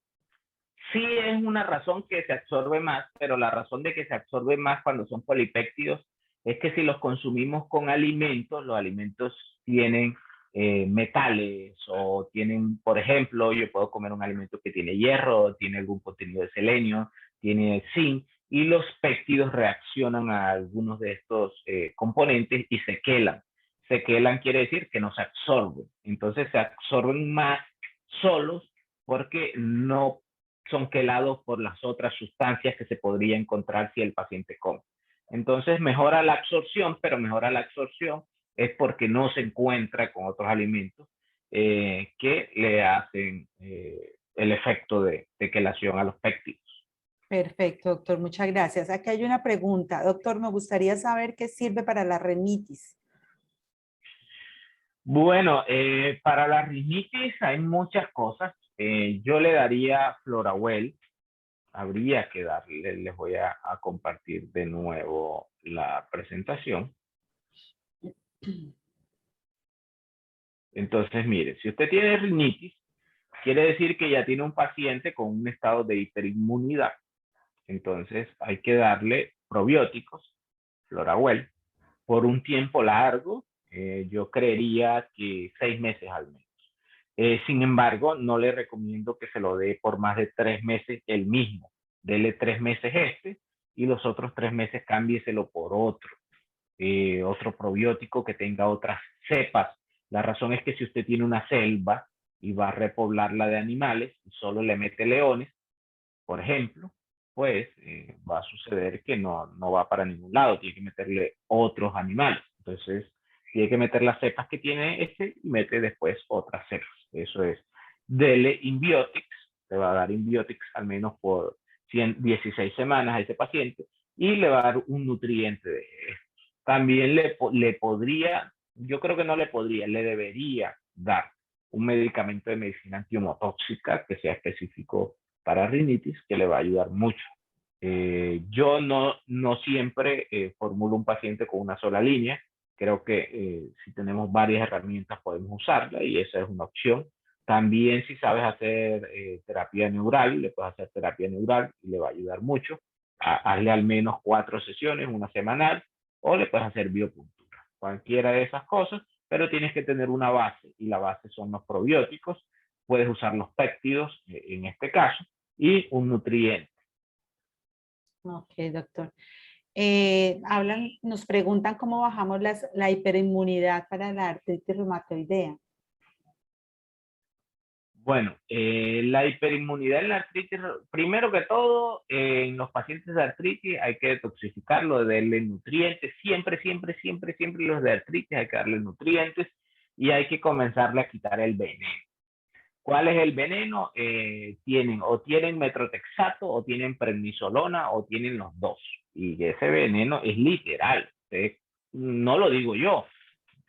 sí es una razón que se absorbe más, pero la razón de que se absorbe más cuando son polipéptidos es que si los consumimos con alimentos, los alimentos tienen metales o tienen, por ejemplo, yo puedo comer un alimento que tiene hierro, tiene algún contenido de selenio, tiene zinc, y los péptidos reaccionan a algunos de estos componentes y se quelan. Se quelan quiere decir que no se absorben. Entonces se absorben más solos porque no son quelados por las otras sustancias que se podría encontrar si el paciente come. Entonces mejora la absorción, pero mejora la absorción es porque no se encuentra con otros alimentos que le hacen el efecto de quelación a los péptidos. Perfecto, doctor, muchas gracias. Aquí hay una pregunta. Doctor, me gustaría saber qué sirve para la rinitis. Bueno, para la rinitis hay muchas cosas. Yo le daría Florawell, habría que darle, les voy a compartir de nuevo la presentación. Entonces, mire, si usted tiene rinitis, quiere decir que ya tiene un paciente con un estado de hiperinmunidad. Entonces, hay que darle probióticos, Florawell, por un tiempo largo, yo creería que 6 meses al menos. Sin embargo, no le recomiendo que se lo dé por más de 3 meses el mismo. Dele 3 meses este y los otros 3 meses cámbieselo por otro probiótico que tenga otras cepas. La razón es que si usted tiene una selva y va a repoblarla de animales y solo le mete leones, por ejemplo, pues va a suceder que no va para ningún lado, tiene que meterle otros animales. Entonces, tiene que meter las cepas que tiene este y mete después otras cepas. Eso es. Dele Inbiotics, le va a dar Inbiotics al menos por 16 semanas a ese paciente y le va a dar un nutriente de esto. También le podría, yo creo que no le podría, le debería dar un medicamento de medicina antihumutóxica que sea específico para rinitis, que le va a ayudar mucho. Yo no siempre formulo un paciente con una sola línea. Creo que si tenemos varias herramientas podemos usarla y esa es una opción. También si sabes hacer terapia neural, le puedes hacer terapia neural y le va a ayudar mucho. Hazle al menos 4 sesiones, una semanal, o le puedes hacer biopuntura. Cualquiera de esas cosas, pero tienes que tener una base y la base son los probióticos. Puedes usar los péptidos en este caso y un nutriente. Ok, doctor. Nos preguntan cómo bajamos la hiperinmunidad para la artritis reumatoidea. Bueno, la hiperinmunidad en la artritis, primero que todo, en los pacientes de artritis hay que detoxificarlo, darle nutrientes, siempre los de artritis hay que darle nutrientes y hay que comenzarle a quitar el veneno. ¿Cuál es el veneno? Tienen metrotexato, o tienen prednisolona, o tienen los dos. Y ese veneno es literal. No lo digo yo.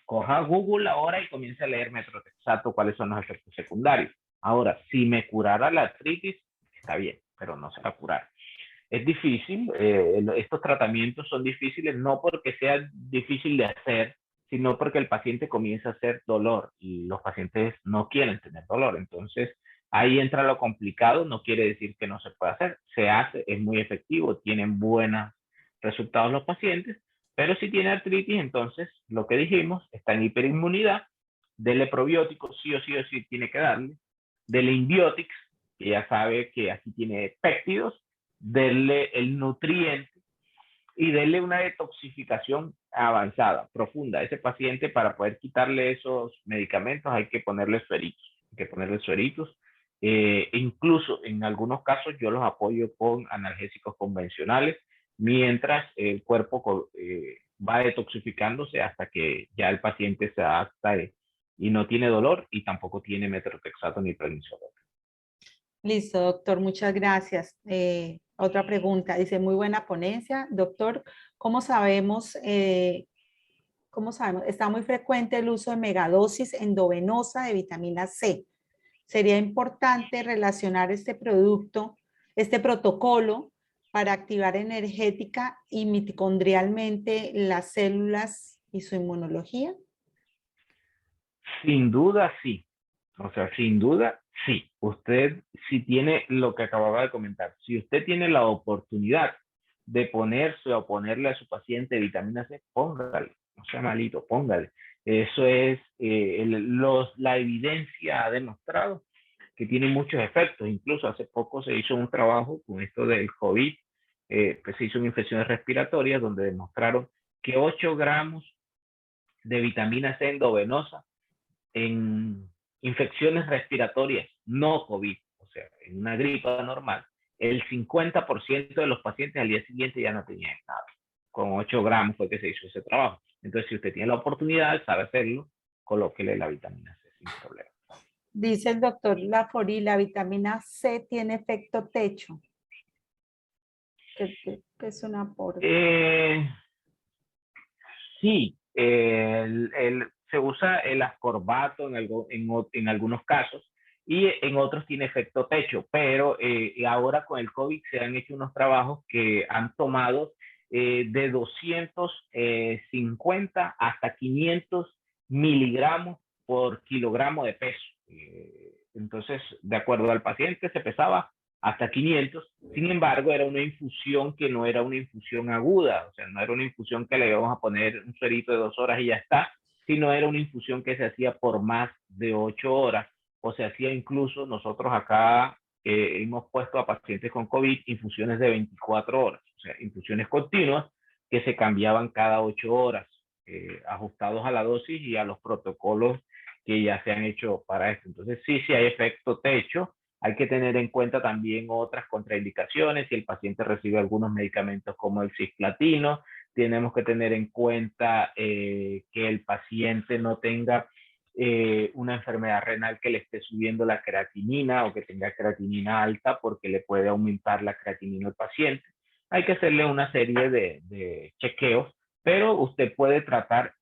Coja Google ahora y comience a leer metrotexato, cuáles son los efectos secundarios. Ahora, si me curara la artritis, está bien, pero no se va a curar. Es difícil, estos tratamientos son difíciles no porque sea difícil de hacer, sino porque el paciente comienza a hacer dolor y los pacientes no quieren tener dolor. Entonces, ahí entra lo complicado, no quiere decir que no se pueda hacer, se hace, es muy efectivo, tienen buenos resultados los pacientes, pero si tiene artritis, entonces lo que dijimos, está en hiperinmunidad, dele probióticos, sí o sí tiene que darle, dele Inbiotics, que ya sabe que aquí tiene péptidos, denle el nutriente y denle una detoxificación avanzada, profunda. A ese paciente, para poder quitarle esos medicamentos, hay que ponerle sueritos. Hay que ponerle sueritos. Incluso en algunos casos yo los apoyo con analgésicos convencionales, mientras el cuerpo va detoxificándose hasta que ya el paciente se adapta y no tiene dolor y tampoco tiene metrotexato ni prednisolona. Listo, doctor, muchas gracias. Otra pregunta, dice, muy buena ponencia. Doctor, ¿cómo sabemos, está muy frecuente el uso de megadosis endovenosa de vitamina C? Sería importante relacionar este protocolo para activar energética y mitocondrialmente las células y su inmunología. Sin duda, sí. O sea, sin duda, sí. Usted, si tiene lo que acababa de comentar, si usted tiene la oportunidad de ponerse o ponerle a su paciente vitamina C, póngale. No sea malito, póngale. Eso es, la evidencia ha demostrado que tiene muchos efectos. Incluso hace poco se hizo un trabajo con esto del COVID, que se hizo en infecciones respiratorias, donde demostraron que 8 gramos de vitamina C endovenosa en infecciones respiratorias, no COVID, o sea, en una gripa normal, el 50% de los pacientes al día siguiente ya no tenían nada. Con 8 gramos fue que se hizo ese trabajo. Entonces, si usted tiene la oportunidad, sabe hacerlo, colóquele la vitamina C sin problema. Dice el doctor Lafori, la vitamina C tiene efecto techo. ¿Qué es un aporte? Sí, se usa el ascorbato en algunos casos. y en otros tiene efecto techo, pero ahora con el COVID se han hecho unos trabajos que han tomado de 250 hasta 500 miligramos por kilogramo de peso. Entonces, de acuerdo al paciente, se pesaba hasta 500. Sin embargo, era una infusión que no era una infusión aguda, o sea, no era una infusión que le íbamos a poner un suerito de 2 horas y ya está, sino era una infusión que se hacía por más de 8 horas, o se hacía incluso, nosotros acá hemos puesto a pacientes con COVID infusiones de 24 horas, o sea, infusiones continuas que se cambiaban cada 8 horas, ajustados a la dosis y a los protocolos que ya se han hecho para esto. Entonces, sí, sí hay efecto techo. Hay que tener en cuenta también otras contraindicaciones. Si el paciente recibe algunos medicamentos como el cisplatino, tenemos que tener en cuenta que el paciente no tenga una enfermedad renal que le esté subiendo la creatinina o que tenga creatinina alta porque le puede aumentar la creatinina al paciente. Hay que hacerle una serie de chequeos, pero usted puede tratar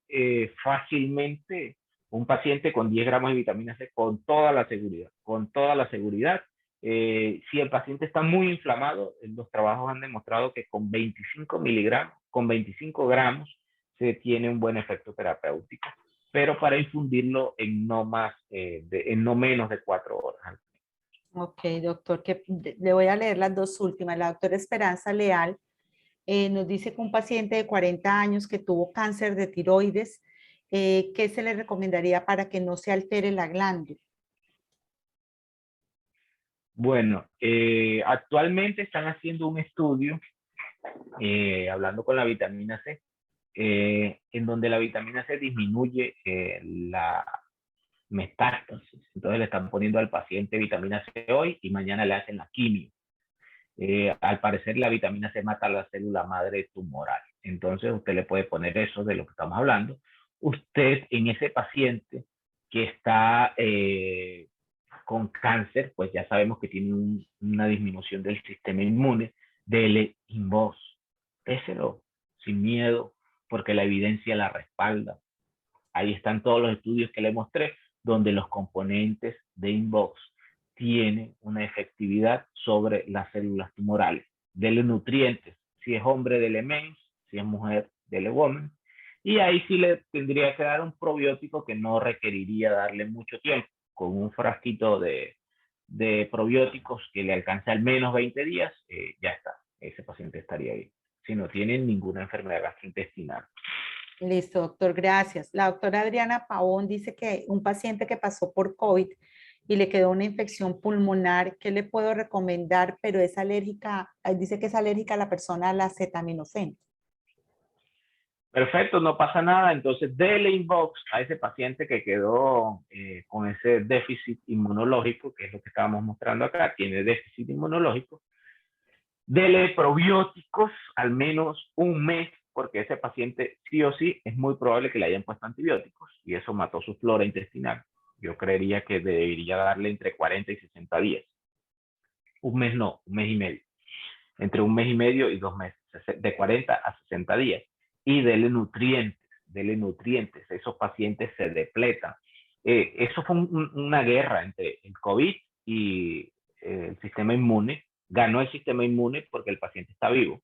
fácilmente un paciente con 10 gramos de vitamina C con toda la seguridad, con toda la seguridad. Si el paciente está muy inflamado, los trabajos han demostrado que con 25 miligramos, con 25 gramos, se tiene un buen efecto terapéutico, pero para infundirlo en no más, en no menos de 4 horas. Ok, doctor, le voy a leer las dos últimas. La doctora Esperanza Leal nos dice que un paciente de 40 años que tuvo cáncer de tiroides, ¿qué se le recomendaría para que no se altere la glándula? Bueno, actualmente están haciendo un estudio, hablando con la vitamina C, en donde la vitamina C disminuye la metástasis. Entonces le están poniendo al paciente vitamina C hoy y mañana le hacen la quimio. Al parecer la vitamina C mata la célula madre tumoral. Entonces usted le puede poner eso de lo que estamos hablando. Usted en ese paciente que está con cáncer, pues ya sabemos que tiene una disminución del sistema inmune, dele Invox, déselo sin miedo, porque la evidencia la respalda. Ahí están todos los estudios que le mostré, donde los componentes de Invox tienen una efectividad sobre las células tumorales. Dele nutrientes, si es hombre, dele mens, si es mujer, dele woman. Y ahí sí le tendría que dar un probiótico que no requeriría darle mucho tiempo, con un frasquito de probióticos que le alcance al menos 20 días, ya está, ese paciente estaría bien, si no tiene ninguna enfermedad gastrointestinal. Listo, doctor, gracias. La doctora Adriana Pavón dice que un paciente que pasó por COVID y le quedó una infección pulmonar, ¿qué le puedo recomendar? Pero es alérgica, dice que es alérgica a la persona a la acetaminofén. Perfecto, no pasa nada. Entonces, dele Invox a ese paciente que quedó con ese déficit inmunológico, que es lo que estábamos mostrando acá, tiene déficit inmunológico. Dele probióticos al menos un mes, porque ese paciente sí o sí es muy probable que le hayan puesto antibióticos y eso mató su flora intestinal. Yo creería que debería darle entre 40 y 60 días. Un mes no, un mes y medio. Entre un mes y medio y 2 meses, de 40 a 60 días. Y dele nutrientes, esos pacientes se depletan. Eso fue una guerra entre el COVID y el sistema inmune. Ganó el sistema inmune porque el paciente está vivo.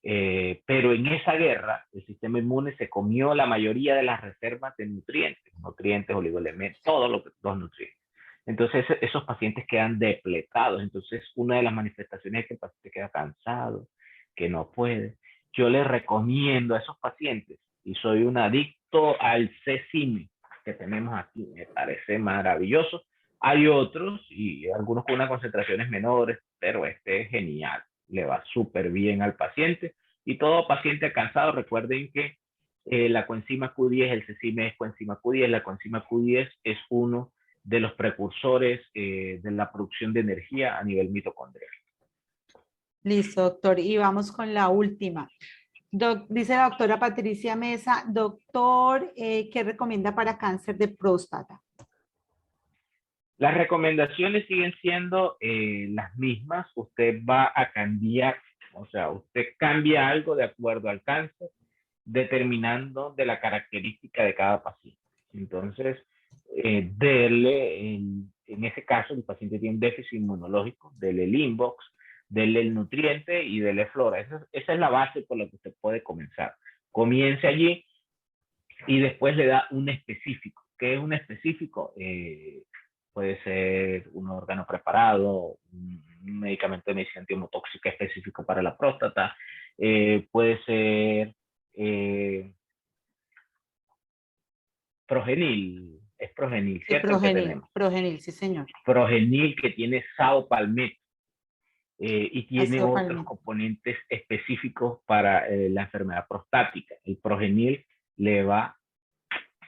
Pero en esa guerra, el sistema inmune se comió la mayoría de las reservas de nutrientes, oligoelementos, todos los nutrientes. Entonces, esos pacientes quedan depletados. Entonces, una de las manifestaciones es que el paciente queda cansado, que no puede. Yo les recomiendo a esos pacientes, y soy un adicto al C-Cine que tenemos aquí, me parece maravilloso. Hay otros, y algunos con unas concentraciones menores, pero este es genial, le va súper bien al paciente. Y todo paciente cansado, recuerden que la coenzima Q10, el C-Cine es coenzima Q10, la coenzima Q10 es uno de los precursores de la producción de energía a nivel mitocondrial. Listo, doctor. Y vamos con la última. Dice la doctora Patricia Mesa, doctor, ¿qué recomienda para cáncer de próstata? Las recomendaciones siguen siendo las mismas. Usted va a cambiar, o sea, usted cambia algo de acuerdo al cáncer, determinando de la característica de cada paciente. Entonces, dele en ese caso, el paciente tiene un déficit inmunológico, dele el Inbox, dele el nutriente y dele flora. Esa es la base por la que usted puede comenzar. Comience allí y después le da un específico. ¿Qué es un específico? Puede ser un órgano preparado, un medicamento de medicina antiemotóxica específico para la próstata, puede ser Progenil, es Progenil, Sí, ¿cierto? El que Progenil, tenemos. Progenil, sí, señor. Progenil que tiene saopalmet y tiene Ácido otros palmito. componentes específicos para la enfermedad prostática. El Progenil le va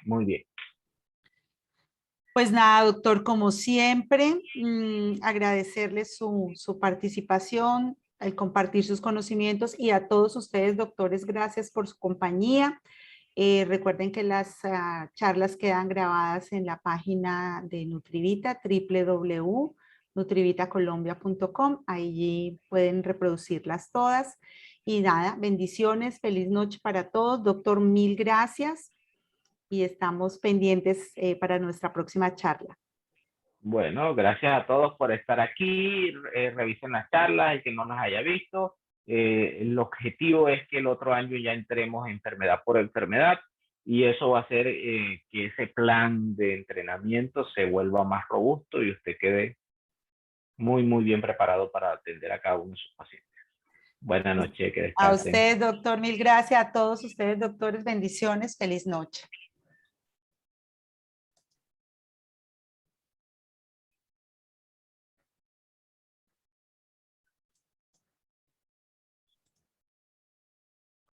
muy bien. Pues nada, doctor, como siempre, agradecerle su participación, el compartir sus conocimientos y a todos ustedes, doctores, gracias por su compañía. Recuerden que las charlas quedan grabadas en la página de Nutrivita, www.nutrivitacolombia.com. Allí pueden reproducirlas todas. Y nada, bendiciones, feliz noche para todos. Doctor, mil gracias y estamos pendientes para nuestra próxima charla. Bueno, gracias a todos por estar aquí. Revisen las charlas, el que no las haya visto. El objetivo es que el otro año ya entremos enfermedad por enfermedad y eso va a hacer que ese plan de entrenamiento se vuelva más robusto y usted quede muy, muy bien preparado para atender a cada uno de sus pacientes. Buenas noches, que A descansen. usted, doctor, mil gracias. A todos ustedes, doctores, bendiciones. Feliz noche.